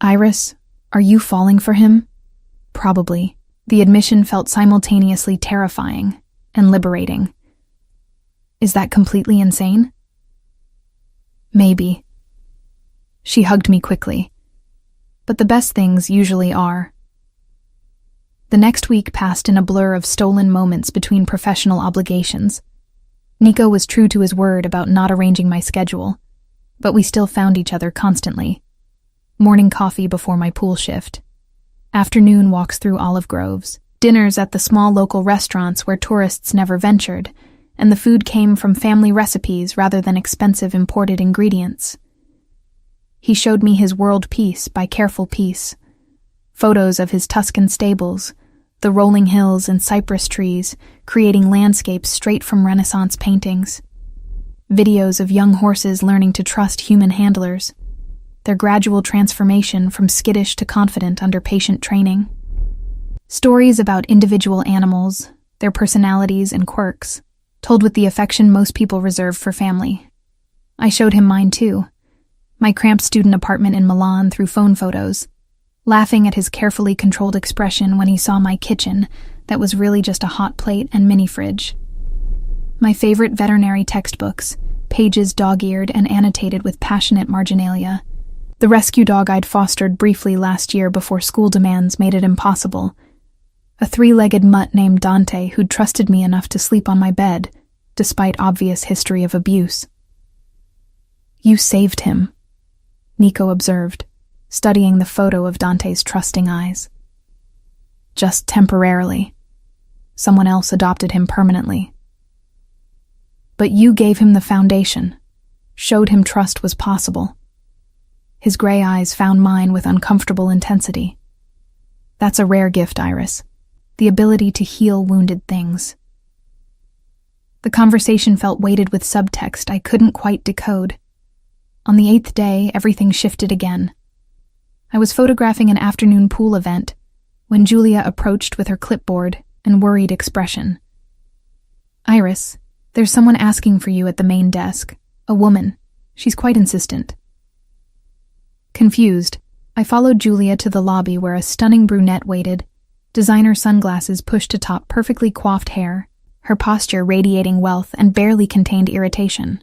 "Iris, are you falling for him?" Probably. The admission felt simultaneously terrifying and liberating. Is that completely insane? Maybe. She hugged me quickly. But the best things usually are. The next week passed in a blur of stolen moments between professional obligations. Nico was true to his word about not arranging my schedule, but we still found each other constantly. Morning coffee before my pool shift. Afternoon walks through olive groves. Dinners at the small local restaurants where tourists never ventured, and the food came from family recipes rather than expensive imported ingredients. He showed me his world piece by careful piece. Photos of his Tuscan stables, the rolling hills and cypress trees, creating landscapes straight from Renaissance paintings. Videos of young horses learning to trust human handlers, their gradual transformation from skittish to confident under patient training. Stories about individual animals, their personalities and quirks, told with the affection most people reserve for family. I showed him mine too, my cramped student apartment in Milan through phone photos, laughing at his carefully controlled expression when he saw my kitchen that was really just a hot plate and mini fridge. My favorite veterinary textbooks, pages dog-eared and annotated with passionate marginalia. The rescue dog I'd fostered briefly last year before school demands made it impossible. A three-legged mutt named Dante who'd trusted me enough to sleep on my bed, despite obvious history of abuse. You saved him, Nico observed, studying the photo of Dante's trusting eyes. Just temporarily. Someone else adopted him permanently. But you gave him the foundation, showed him trust was possible. His gray eyes found mine with uncomfortable intensity. That's a rare gift, Iris. The ability to heal wounded things. The conversation felt weighted with subtext I couldn't quite decode. On the 8th day, everything shifted again. I was photographing an afternoon pool event when Julia approached with her clipboard and worried expression. Iris, there's someone asking for you at the main desk. A woman. She's quite insistent. Confused, I followed Julia to the lobby where a stunning brunette waited, designer sunglasses pushed atop perfectly coiffed hair, her posture radiating wealth and barely contained irritation.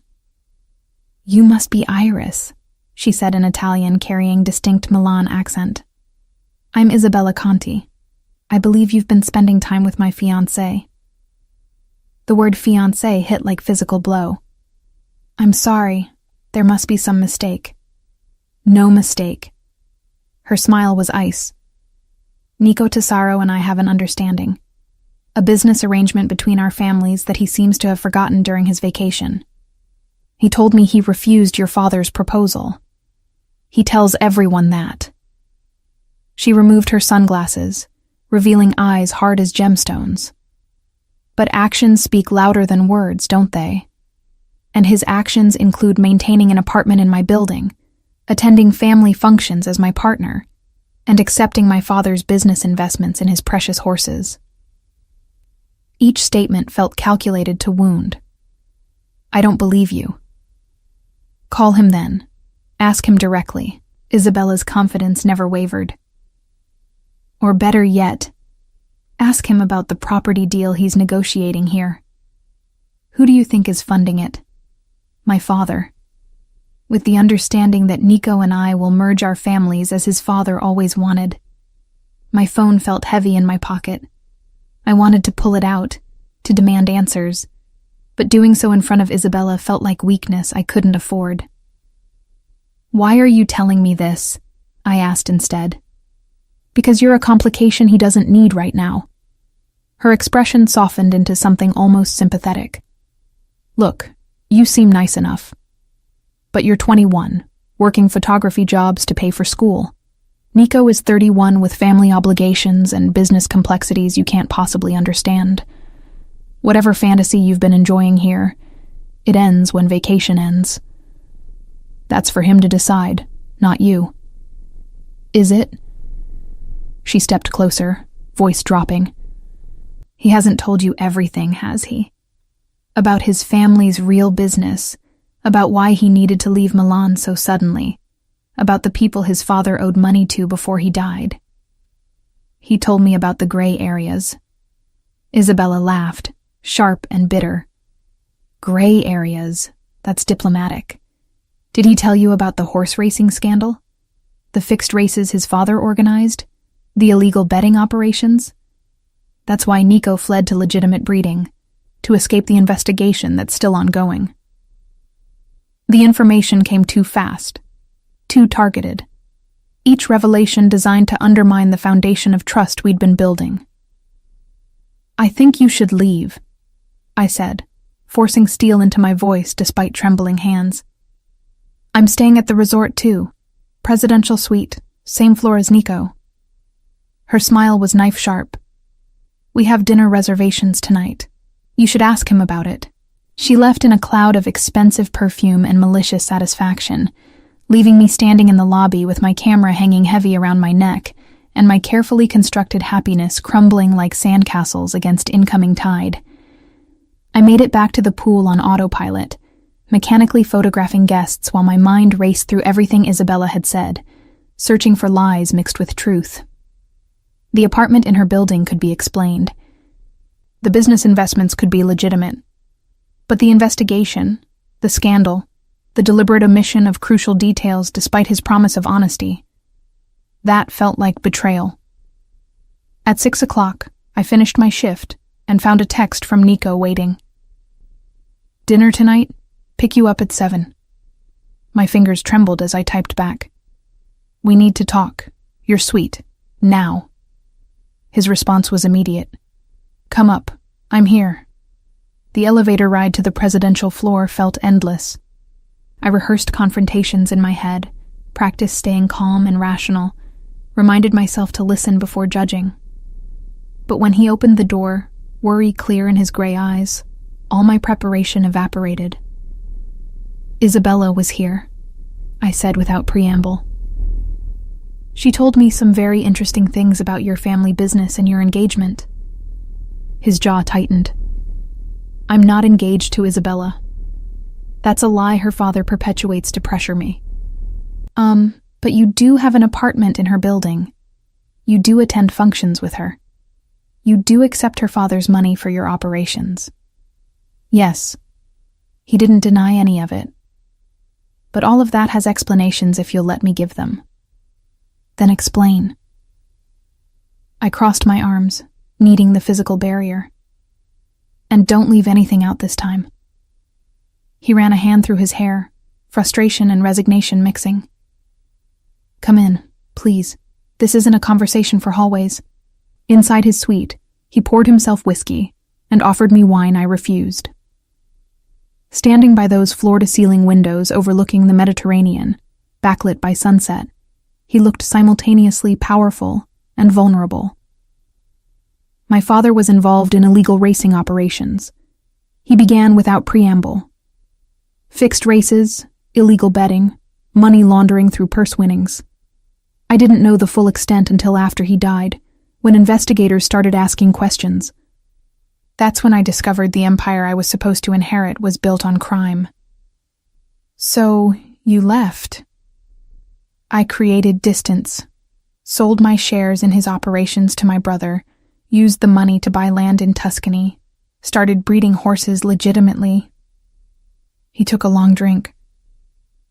You must be Iris, she said in Italian carrying distinct Milan accent. I'm Isabella Conti. I believe you've been spending time with my fiancé. The word fiancé hit like physical blow. I'm sorry. There must be some mistake. No mistake. Her smile was ice. Nico Tesaro and I have an understanding. A business arrangement between our families that he seems to have forgotten during his vacation. He told me he refused your father's proposal. He tells everyone that. She removed her sunglasses, revealing eyes hard as gemstones. But actions speak louder than words, don't they? And his actions include maintaining an apartment in my building, attending family functions as my partner, and accepting my father's business investments in his precious horses. Each statement felt calculated to wound. I don't believe you. Call him then. Ask him directly. Isabella's confidence never wavered. Or better yet, ask him about the property deal he's negotiating here. Who do you think is funding it? My father. With the understanding that Nico and I will merge our families as his father always wanted. My phone felt heavy in my pocket. I wanted to pull it out, to demand answers, but doing so in front of Isabella felt like weakness I couldn't afford. Why are you telling me this? I asked instead. Because you're a complication he doesn't need right now. Her expression softened into something almost sympathetic. Look, you seem nice enough. But you're 21, working photography jobs to pay for school. Nico is 31 with family obligations and business complexities you can't possibly understand. Whatever fantasy you've been enjoying here, it ends when vacation ends. That's for him to decide, not you. Is it? She stepped closer, voice dropping. He hasn't told you everything, has he? About his family's real business, about why he needed to leave Milan so suddenly, about the people his father owed money to before he died. He told me about the gray areas. Isabella laughed, sharp and bitter. Gray areas? That's diplomatic. Did he tell you about the horse racing scandal? The fixed races his father organized? The illegal betting operations? That's why Nico fled to legitimate breeding, to escape the investigation that's still ongoing. The information came too fast, too targeted. Each revelation designed to undermine the foundation of trust we'd been building. I think you should leave, I said, forcing steel into my voice despite trembling hands. I'm staying at the resort too. Presidential suite, same floor as Nico. Her smile was knife-sharp. We have dinner reservations tonight. You should ask him about it. She left in a cloud of expensive perfume and malicious satisfaction, leaving me standing in the lobby with my camera hanging heavy around my neck and my carefully constructed happiness crumbling like sandcastles against incoming tide. I made it back to the pool on autopilot, mechanically photographing guests while my mind raced through everything Isabella had said, searching for lies mixed with truth. The apartment in her building could be explained. The business investments could be legitimate. But the investigation, the scandal, the deliberate omission of crucial details despite his promise of honesty, that felt like betrayal. At 6 o'clock, I finished my shift and found a text from Nico waiting. Dinner tonight? Pick you up at 7. My fingers trembled as I typed back. We need to talk. You're sweet. Now. His response was immediate. Come up. I'm here. The elevator ride to the presidential floor felt endless. I rehearsed confrontations in my head, practiced staying calm and rational, reminded myself to listen before judging. But when he opened the door, worry clear in his gray eyes, all my preparation evaporated. Isabella was here, I said without preamble. She told me some very interesting things about your family business and your engagement. His jaw tightened. I'm not engaged to Isabella. That's a lie her father perpetuates to pressure me. But you do have an apartment in her building. You do attend functions with her. You do accept her father's money for your operations. Yes. He didn't deny any of it. But all of that has explanations if you'll let me give them. Then explain. I crossed my arms, needing the physical barrier. And don't leave anything out this time. He ran a hand through his hair, frustration and resignation mixing. Come in, please. This isn't a conversation for hallways. Inside his suite, he poured himself whiskey and offered me wine I refused. Standing by those floor-to-ceiling windows overlooking the Mediterranean, backlit by sunset, he looked simultaneously powerful and vulnerable. My father was involved in illegal racing operations. He began without preamble. Fixed races, illegal betting, money laundering through purse winnings. I didn't know the full extent until after he died, when investigators started asking questions. That's when I discovered the empire I was supposed to inherit was built on crime. So, you left. I created distance, sold my shares in his operations to my brother, used the money to buy land in Tuscany, started breeding horses legitimately. He took a long drink.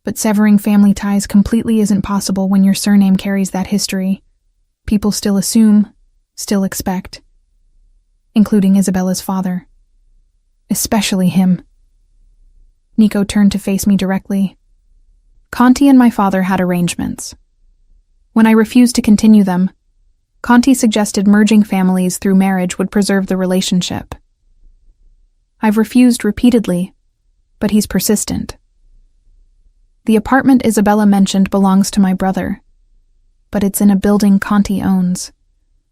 But severing family ties completely isn't possible when your surname carries that history. People still assume, still expect. Including Isabella's father. Especially him. Nico turned to face me directly. Conti and my father had arrangements. When I refused to continue them, Conti suggested merging families through marriage would preserve the relationship. I've refused repeatedly, but he's persistent. The apartment Isabella mentioned belongs to my brother, but it's in a building Conti owns,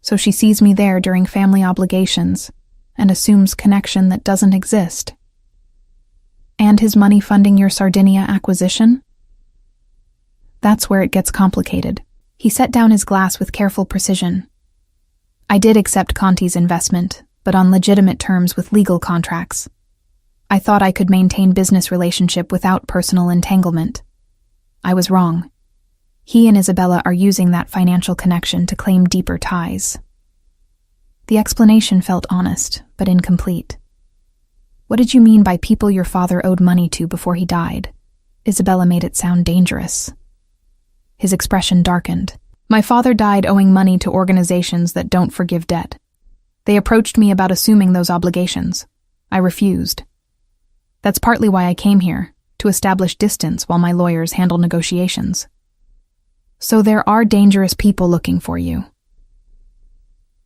so she sees me there during family obligations and assumes connection that doesn't exist. And his money funding your Sardinia acquisition? That's where it gets complicated. He set down his glass with careful precision. I did accept Conti's investment, but on legitimate terms with legal contracts. I thought I could maintain business relationship without personal entanglement. I was wrong. He and Isabella are using that financial connection to claim deeper ties. The explanation felt honest, but incomplete. What did you mean by people your father owed money to before he died? Isabella made it sound dangerous. His expression darkened. My father died owing money to organizations that don't forgive debt. They approached me about assuming those obligations. I refused. That's partly why I came here, to establish distance while my lawyers handle negotiations. So there are dangerous people looking for you.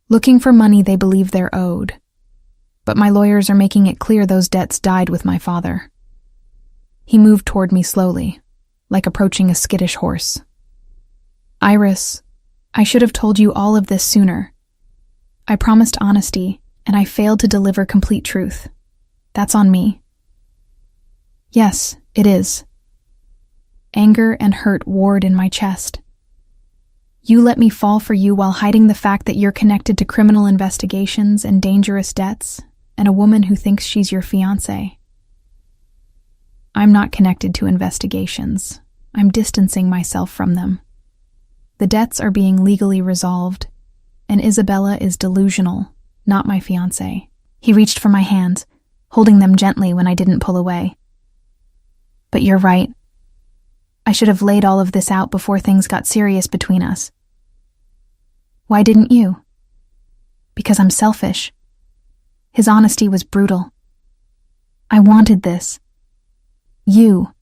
Looking for money they believe they're owed. But my lawyers are making it clear those debts died with my father. He moved toward me slowly, like approaching a skittish horse. Iris, I should have told you all of this sooner. I promised honesty, and I failed to deliver complete truth. That's on me. Yes, it is. Anger and hurt warred in my chest. You let me fall for you while hiding the fact that you're connected to criminal investigations and dangerous debts, and a woman who thinks she's your fiancé. I'm not connected to investigations. I'm distancing myself from them. The debts are being legally resolved, and Isabella is delusional, not my fiancé. He reached for my hands, holding them gently when I didn't pull away. But you're right. I should have laid all of this out before things got serious between us. Why didn't you? Because I'm selfish. His honesty was brutal. I wanted this. You.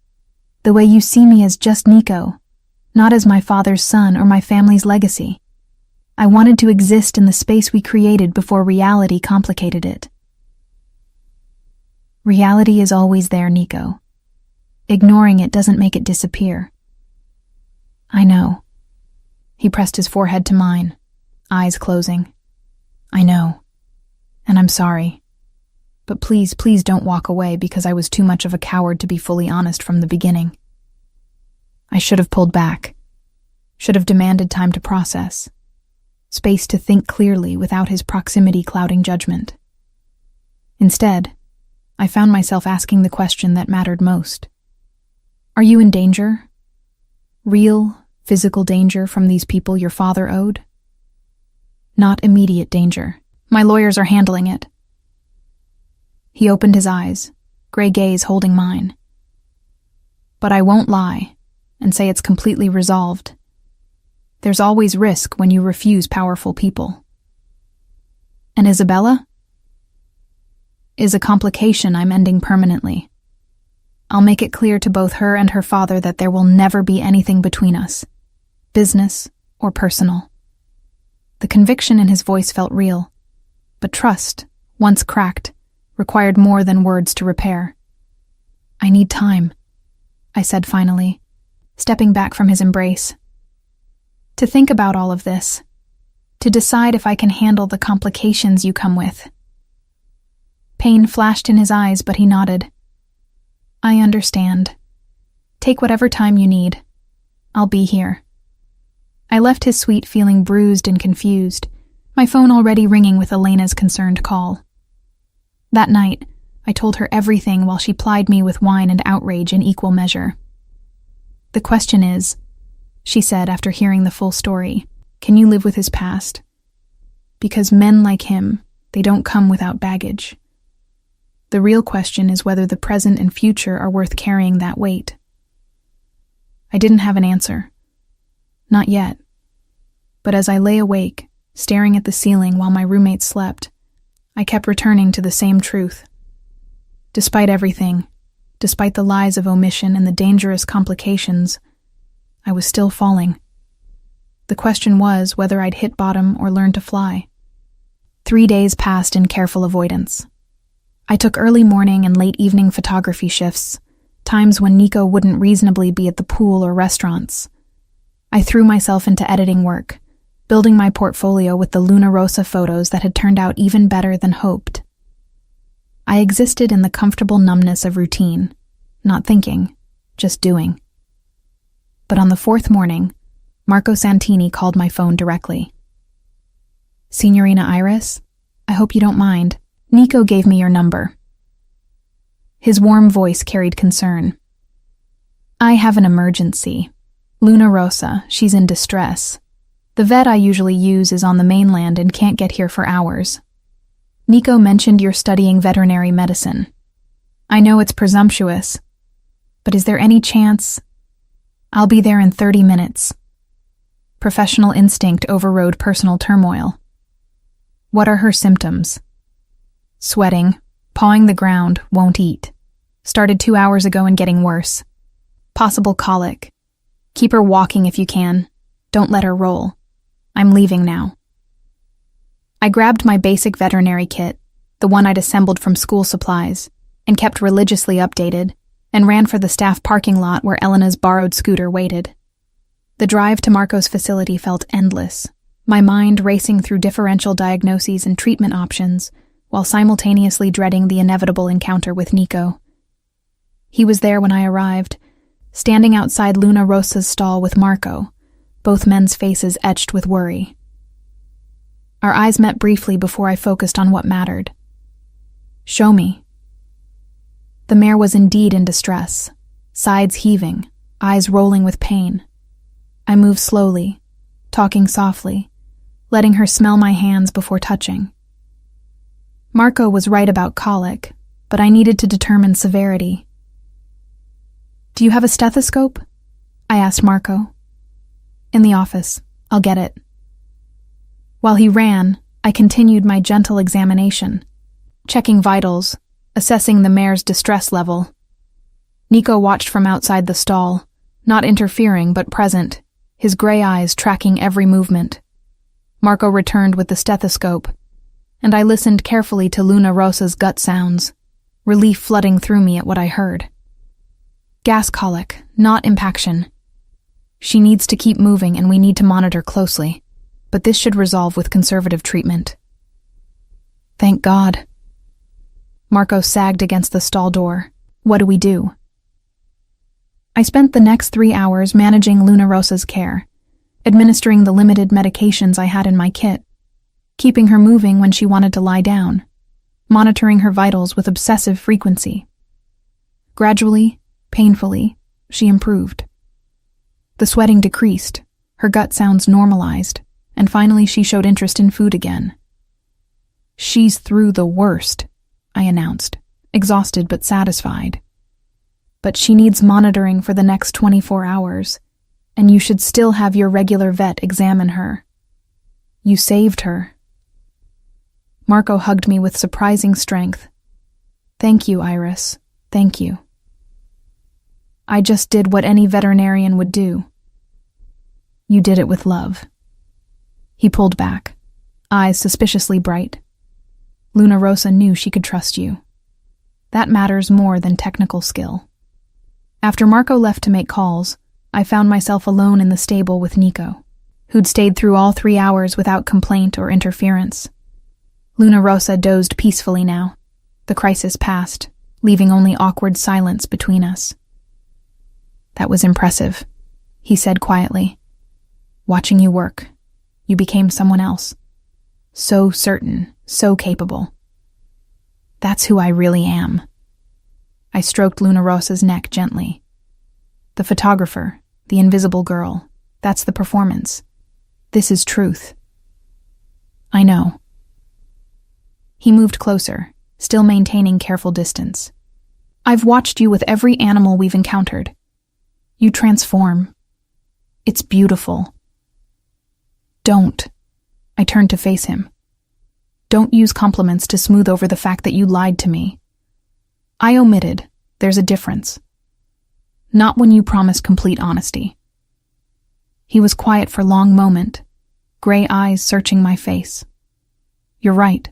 The way you see me as just Nico, not as my father's son or my family's legacy. I wanted to exist in the space we created before reality complicated it. Reality is always there, Nico. Ignoring it doesn't make it disappear. I know. He pressed his forehead to mine, eyes closing. I know. And I'm sorry. But please don't walk away because I was too much of a coward to be fully honest from the beginning. I should have pulled back. Should have demanded time to process. Space to think clearly without his proximity clouding judgment. Instead, I found myself asking the question that mattered most. Are you in danger? Real, physical danger from these people your father owed? Not immediate danger. My lawyers are handling it. He opened his eyes, gray gaze holding mine. But I won't lie and say it's completely resolved. There's always risk when you refuse powerful people. And Isabella? Is a complication I'm ending permanently. I'll make it clear to both her and her father that there will never be anything between us, business or personal. The conviction in his voice felt real, but trust, once cracked, required more than words to repair. I need time, I said finally, stepping back from his embrace. To think about all of this, to decide if I can handle the complications you come with. Pain flashed in his eyes, but he nodded. I understand. Take whatever time you need. I'll be here. I left his suite feeling bruised and confused, my phone already ringing with Elena's concerned call. That night, I told her everything while she plied me with wine and outrage in equal measure. The question is, she said after hearing the full story, can you live with his past? Because men like him, they don't come without baggage. The real question is whether the present and future are worth carrying that weight. I didn't have an answer. Not yet. But as I lay awake, staring at the ceiling while my roommate slept, I kept returning to the same truth. Despite everything, despite the lies of omission and the dangerous complications, I was still falling. The question was whether I'd hit bottom or learn to fly. 3 days passed in careful avoidance. I took early morning and late evening photography shifts, times when Nico wouldn't reasonably be at the pool or restaurants. I threw myself into editing work, building my portfolio with the Luna Rosa photos that had turned out even better than hoped. I existed in the comfortable numbness of routine, not thinking, just doing. But on the 4th morning, Marco Santini called my phone directly. Signorina Iris, I hope you don't mind. Nico gave me your number. His warm voice carried concern. I have an emergency. Luna Rosa, she's in distress. The vet I usually use is on the mainland and can't get here for hours. Nico mentioned you're studying veterinary medicine. I know it's presumptuous, but is there any chance? I'll be there in 30 minutes. Professional instinct overrode personal turmoil. What are her symptoms? Sweating, pawing the ground, won't eat. Started 2 hours ago and getting worse. Possible colic. Keep her walking if you can. Don't let her roll. I'm leaving now. I grabbed my basic veterinary kit, the one I'd assembled from school supplies, and kept religiously updated, and ran for the staff parking lot where Elena's borrowed scooter waited. The drive to Marco's facility felt endless, my mind racing through differential diagnoses and treatment options, while simultaneously dreading the inevitable encounter with Nico. He was there when I arrived, standing outside Luna Rosa's stall with Marco, both men's faces etched with worry. Our eyes met briefly before I focused on what mattered. Show me. The mare was indeed in distress, sides heaving, eyes rolling with pain. I moved slowly, talking softly, letting her smell my hands before touching. Marco was right about colic, but I needed to determine severity. Do you have a stethoscope? I asked Marco. In the office. I'll get it. While he ran, I continued my gentle examination, checking vitals, assessing the mare's distress level. Nico watched from outside the stall, not interfering but present, his gray eyes tracking every movement. Marco returned with the stethoscope, and I listened carefully to Luna Rosa's gut sounds, relief flooding through me at what I heard. Gas colic, not impaction. She needs to keep moving and we need to monitor closely, but this should resolve with conservative treatment. Thank God. Marco sagged against the stall door. What do we do? I spent the next 3 hours managing Luna Rosa's care, administering the limited medications I had in my kit, keeping her moving when she wanted to lie down, monitoring her vitals with obsessive frequency. Gradually, painfully, she improved. The sweating decreased, her gut sounds normalized, and finally she showed interest in food again. She's through the worst, I announced, exhausted but satisfied. But she needs monitoring for the next 24 hours, and you should still have your regular vet examine her. You saved her. Marco hugged me with surprising strength. Thank you, Iris. Thank you. I just did what any veterinarian would do. You did it with love. He pulled back, eyes suspiciously bright. Luna Rosa knew she could trust you. That matters more than technical skill. After Marco left to make calls, I found myself alone in the stable with Nico, who'd stayed through all 3 hours without complaint or interference. Luna Rosa dozed peacefully now. The crisis passed, leaving only awkward silence between us. That was impressive, he said quietly. Watching you work, you became someone else. So certain, so capable. That's who I really am. I stroked Luna Rosa's neck gently. The photographer, the invisible girl, that's the performance. This is truth. I know. He moved closer, still maintaining careful distance. I've watched you with every animal we've encountered. You transform. It's beautiful. Don't. I turned to face him. Don't use compliments to smooth over the fact that you lied to me. I omitted. There's a difference. Not when you promise complete honesty. He was quiet for a long moment, gray eyes searching my face. You're right.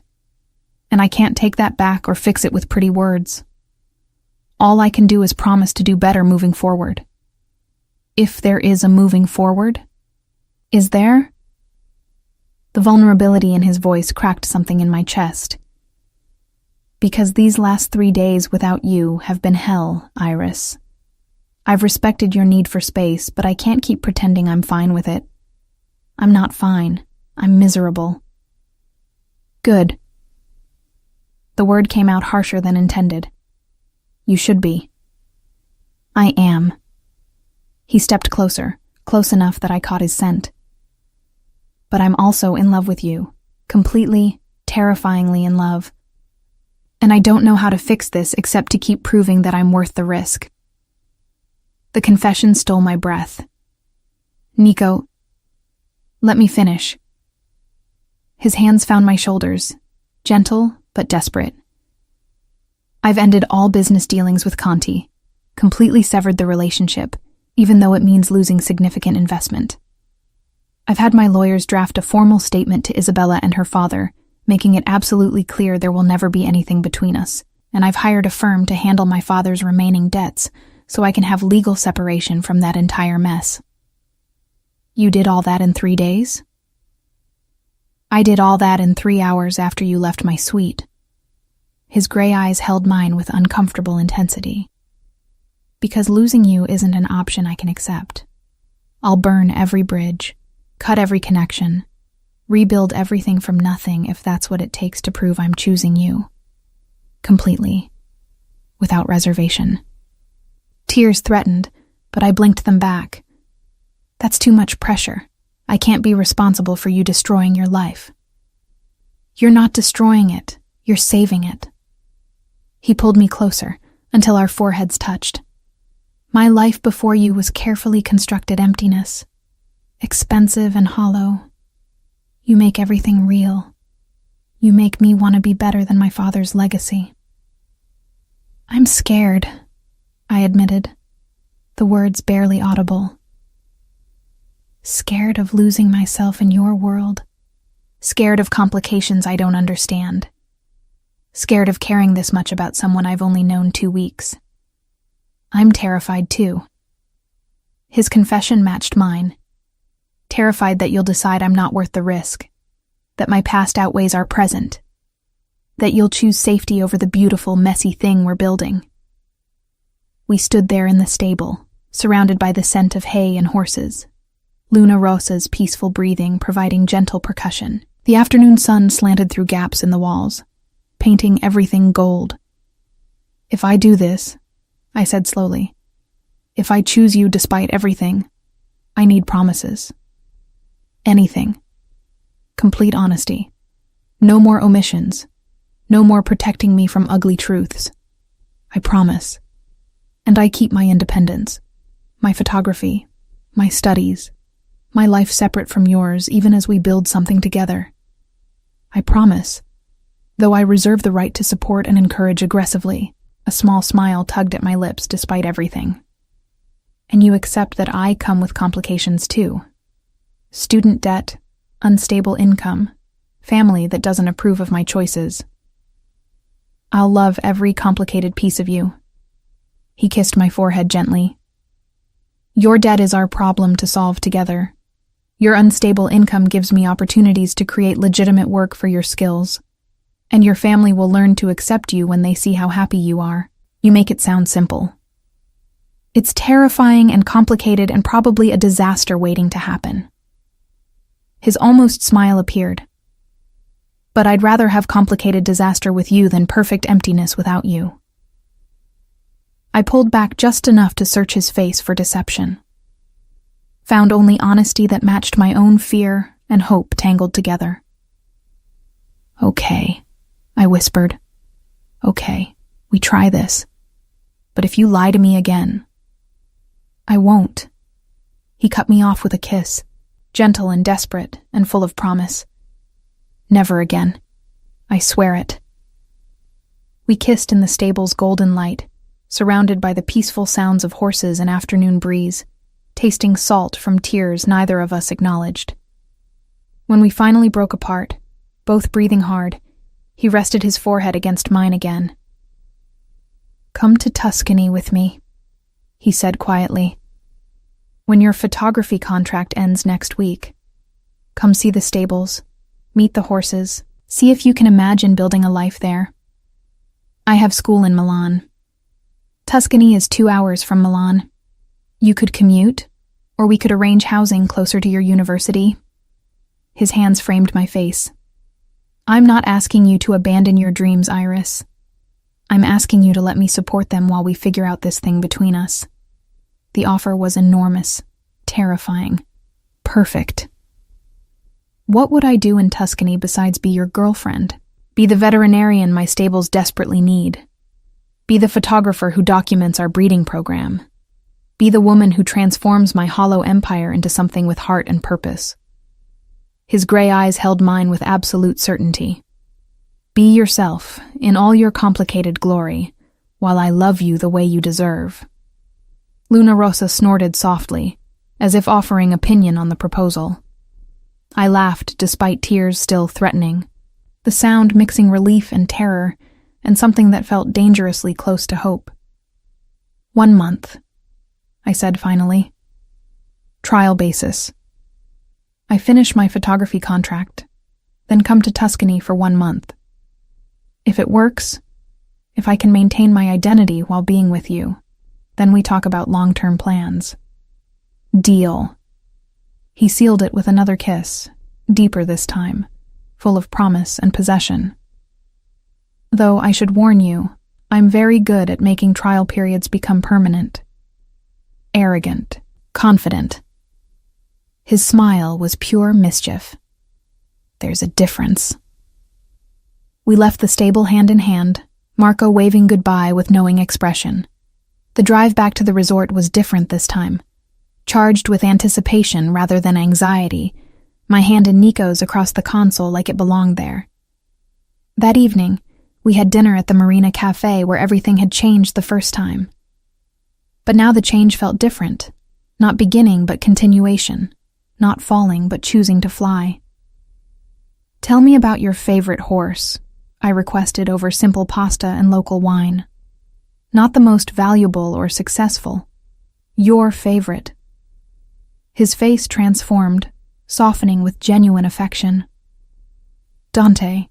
And I can't take that back or fix it with pretty words. All I can do is promise to do better moving forward. If there is a moving forward? Is there? The vulnerability in his voice cracked something in my chest. Because these last 3 days without you have been hell, Iris. I've respected your need for space, but I can't keep pretending I'm fine with it. I'm not fine. I'm miserable. Good. The word came out harsher than intended. You should be. I am. He stepped closer, close enough that I caught his scent. But I'm also in love with you. Completely, terrifyingly in love. And I don't know how to fix this except to keep proving that I'm worth the risk. The confession stole my breath. Nico, let me finish. His hands found my shoulders, gentle but desperate. I've ended all business dealings with Conti, completely severed the relationship, even though it means losing significant investment. I've had my lawyers draft a formal statement to Isabella and her father, making it absolutely clear there will never be anything between us, and I've hired a firm to handle my father's remaining debts so I can have legal separation from that entire mess. You did all that in 3 days? I did all that in 3 hours after you left my suite. His gray eyes held mine with uncomfortable intensity. Because losing you isn't an option I can accept. I'll burn every bridge, cut every connection, rebuild everything from nothing if that's what it takes to prove I'm choosing you. Completely. Without reservation. Tears threatened, but I blinked them back. That's too much pressure. I can't be responsible for you destroying your life. You're not destroying it. You're saving it. He pulled me closer until our foreheads touched. My life before you was carefully constructed emptiness. Expensive and hollow. You make everything real. You make me want to be better than my father's legacy. I'm scared, I admitted, the words barely audible. Scared of losing myself in your world. Scared of complications I don't understand. Scared of caring this much about someone I've only known 2 weeks. I'm terrified too. His confession matched mine. Terrified that you'll decide I'm not worth the risk. That my past outweighs our present. That you'll choose safety over the beautiful, messy thing we're building. We stood there in the stable, surrounded by the scent of hay and horses. Luna Rosa's peaceful breathing providing gentle percussion. The afternoon sun slanted through gaps in the walls, painting everything gold. If I do this, I said slowly, if I choose you despite everything, I need promises. Anything. Complete honesty. No more omissions. No more protecting me from ugly truths. I promise. And I keep my independence. My photography. My studies. My life separate from yours, even as we build something together. I promise. Though I reserve the right to support and encourage aggressively, a small smile tugged at my lips despite everything. And you accept that I come with complications too. Student debt, unstable income, family that doesn't approve of my choices. I'll love every complicated piece of you. He kissed my forehead gently. Your debt is our problem to solve together. Your unstable income gives me opportunities to create legitimate work for your skills. And your family will learn to accept you when they see how happy you are. You make it sound simple. It's terrifying and complicated and probably a disaster waiting to happen. His almost smile appeared. But I'd rather have complicated disaster with you than perfect emptiness without you. I pulled back just enough to search his face for deception. Found only honesty that matched my own fear and hope tangled together. Okay, I whispered. Okay, we try this. But if you lie to me again, I won't. He cut me off with a kiss, gentle and desperate and full of promise. Never again. I swear it. We kissed in the stable's golden light, surrounded by the peaceful sounds of horses and afternoon breeze, tasting salt from tears neither of us acknowledged. When we finally broke apart, both breathing hard, he rested his forehead against mine again. Come to Tuscany with me, he said quietly. When your photography contract ends next week, come see the stables, meet the horses, see if you can imagine building a life there. I have school in Milan. Tuscany is 2 hours from Milan. You could commute, or we could arrange housing closer to your university. His hands framed my face. I'm not asking you to abandon your dreams, Iris. I'm asking you to let me support them while we figure out this thing between us. The offer was enormous, terrifying, perfect. What would I do in Tuscany besides be your girlfriend? Be the veterinarian my stables desperately need. Be the photographer who documents our breeding program. Be the woman who transforms my hollow empire into something with heart and purpose. His gray eyes held mine with absolute certainty. Be yourself, in all your complicated glory, while I love you the way you deserve. Luna Rosa snorted softly, as if offering opinion on the proposal. I laughed, despite tears still threatening, the sound mixing relief and terror, and something that felt dangerously close to hope. 1 month, I said finally. Trial basis. I finish my photography contract, then come to Tuscany for 1 month. If it works, if I can maintain my identity while being with you, then we talk about long-term plans. Deal. He sealed it with another kiss, deeper this time, full of promise and possession. Though I should warn you, I'm very good at making trial periods become permanent. Arrogant, confident. His smile was pure mischief. There's a difference. We left the stable hand in hand, Marco waving goodbye with knowing expression. The drive back to the resort was different this time, charged with anticipation rather than anxiety, my hand in Nico's across the console like it belonged there. That evening, we had dinner at the Marina Cafe where everything had changed the first time. But now the change felt different, not beginning but continuation, not falling but choosing to fly. Tell me about your favorite horse, I requested over simple pasta and local wine. Not the most valuable or successful. Your favorite. His face transformed, softening with genuine affection. Dante.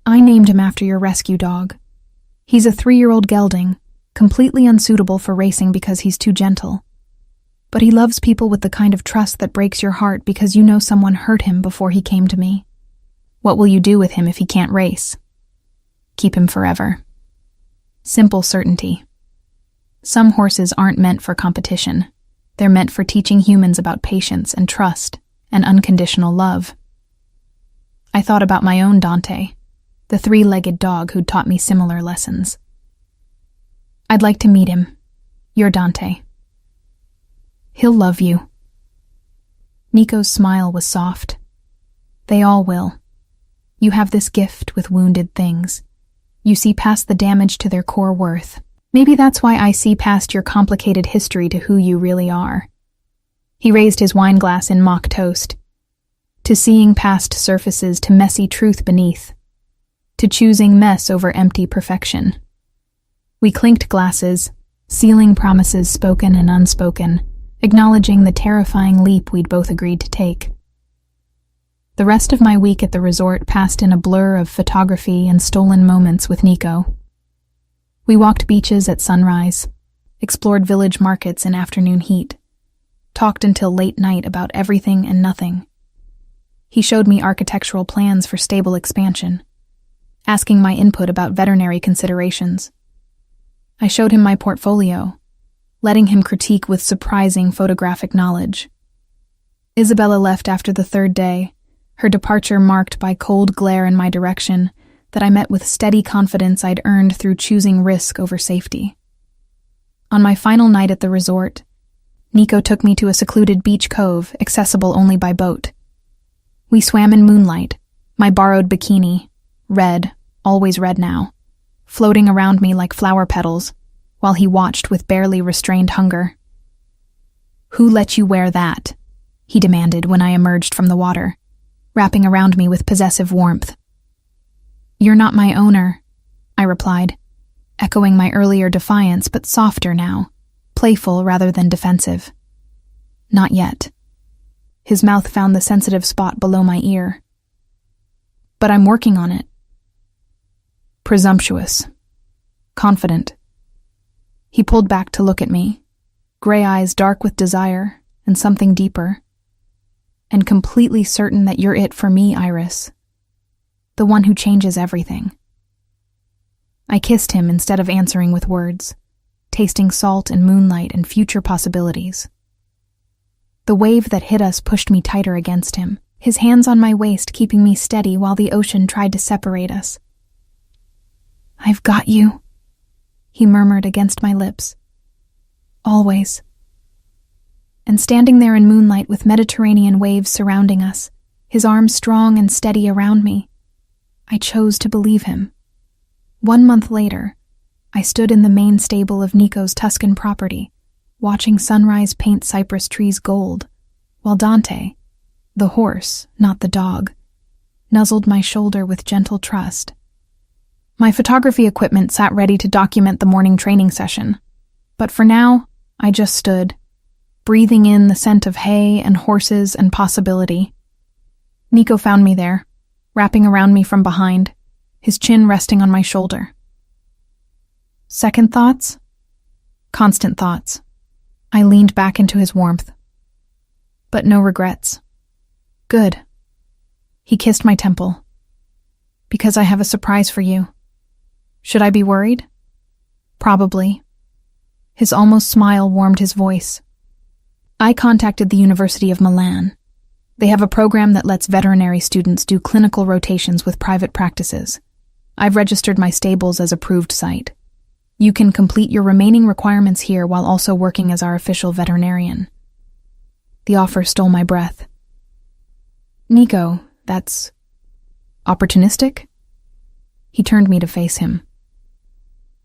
I named him after your rescue dog. He's a 3-year-old gelding, completely unsuitable for racing because he's too gentle. But he loves people with the kind of trust that breaks your heart because you know someone hurt him before he came to me. What will you do with him if he can't race? Keep him forever. Simple certainty. Some horses aren't meant for competition. They're meant for teaching humans about patience and trust and unconditional love. I thought about my own Dante, the 3-legged dog who'd taught me similar lessons. I'd like to meet him. Your Dante. He'll love you. Nico's smile was soft. They all will. You have this gift with wounded things. You see past the damage to their core worth. Maybe that's why I see past your complicated history to who you really are. He raised his wine glass in mock toast. To seeing past surfaces to messy truth beneath. To choosing mess over empty perfection. We clinked glasses, sealing promises spoken and unspoken, acknowledging the terrifying leap we'd both agreed to take. The rest of my week at the resort passed in a blur of photography and stolen moments with Nico. We walked beaches at sunrise, explored village markets in afternoon heat, talked until late night about everything and nothing. He showed me architectural plans for stable expansion, asking my input about veterinary considerations. I showed him my portfolio, letting him critique with surprising photographic knowledge. Isabella left after the 3rd day, her departure marked by cold glare in my direction that I met with steady confidence I'd earned through choosing risk over safety. On my final night at the resort, Nico took me to a secluded beach cove accessible only by boat. We swam in moonlight, my borrowed bikini, red, always red now, floating around me like flower petals, while he watched with barely restrained hunger. "Who let you wear that?" he demanded when I emerged from the water, wrapping around me with possessive warmth. "You're not my owner," I replied, echoing my earlier defiance but softer now, playful rather than defensive. "Not yet." His mouth found the sensitive spot below my ear. "But I'm working on it." Presumptuous. Confident. He pulled back to look at me, gray eyes dark with desire and something deeper. "And completely certain that you're it for me, Iris. The one who changes everything." I kissed him instead of answering with words, tasting salt and moonlight and future possibilities. The wave that hit us pushed me tighter against him, his hands on my waist keeping me steady while the ocean tried to separate us. "I've got you," he murmured against my lips. "Always." And standing there in moonlight with Mediterranean waves surrounding us, his arms strong and steady around me, I chose to believe him. 1 month later, I stood in the main stable of Nico's Tuscan property, watching sunrise paint cypress trees gold, while Dante, the horse, not the dog, nuzzled my shoulder with gentle trust. My photography equipment sat ready to document the morning training session, but for now, I just stood, breathing in the scent of hay and horses and possibility. Nico found me there, wrapping around me from behind, his chin resting on my shoulder. Second thoughts? Constant thoughts. I leaned back into his warmth. But no regrets. Good. He kissed my temple. Because I have a surprise for you. Should I be worried? Probably. His almost smile warmed his voice. I contacted the University of Milan. They have a program that lets veterinary students do clinical rotations with private practices. I've registered my stables as approved site. You can complete your remaining requirements here while also working as our official veterinarian. The offer stole my breath. Nico, that's opportunistic? He turned me to face him.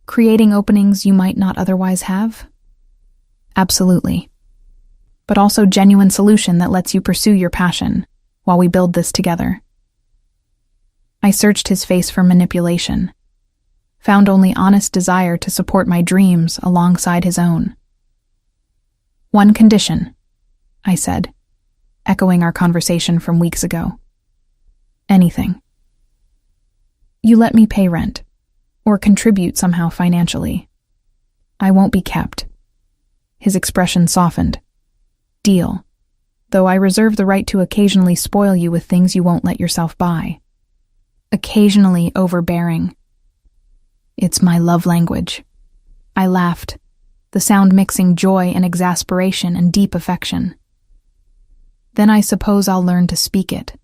Creating openings you might not otherwise have? Absolutely. But also genuine solution that lets you pursue your passion while we build this together. I searched his face for manipulation, found only honest desire to support my dreams alongside his own. One condition, I said, echoing our conversation from weeks ago. Anything. You let me pay rent, or contribute somehow financially. I won't be kept. His expression softened. Deal. Though I reserve the right to occasionally spoil you with things you won't let yourself buy. Occasionally overbearing. It's my love language. I laughed, the sound mixing joy and exasperation and deep affection. Then I suppose I'll learn to speak it.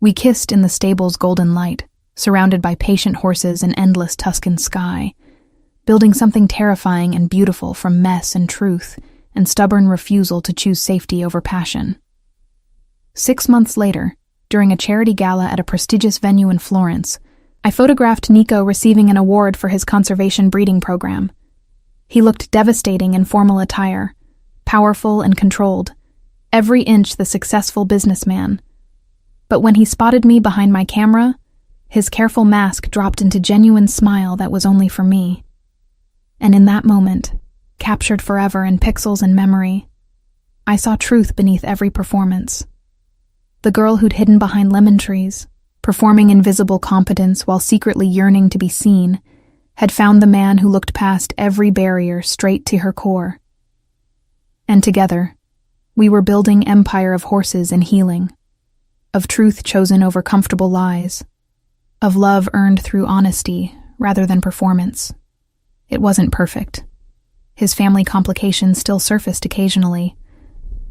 We kissed in the stable's golden light, surrounded by patient horses and endless Tuscan sky, building something terrifying and beautiful from mess and truth and stubborn refusal to choose safety over passion. 6 months later, during a charity gala at a prestigious venue in Florence, I photographed Nico receiving an award for his conservation breeding program. He looked devastating in formal attire, powerful and controlled, every inch the successful businessman. But when he spotted me behind my camera, his careful mask dropped into genuine smile that was only for me. And in that moment, captured forever in pixels and memory, I saw truth beneath every performance. The girl who'd hidden behind lemon trees, performing invisible competence while secretly yearning to be seen, had found the man who looked past every barrier straight to her core. And together, we were building empire of horses and healing, of truth chosen over comfortable lies, of love earned through honesty rather than performance. It wasn't perfect. His family complications still surfaced occasionally.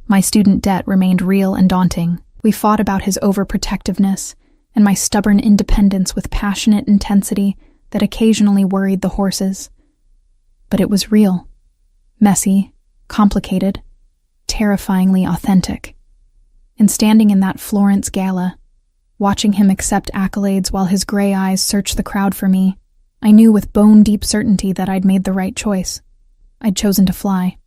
My student debt remained real and daunting. We fought about his overprotectiveness and my stubborn independence with passionate intensity that occasionally worried the horses. But it was real, messy, complicated, terrifyingly authentic. And standing in that Florence gala, watching him accept accolades while his gray eyes searched the crowd for me, I knew with bone-deep certainty that I'd made the right choice. I'd chosen to fly.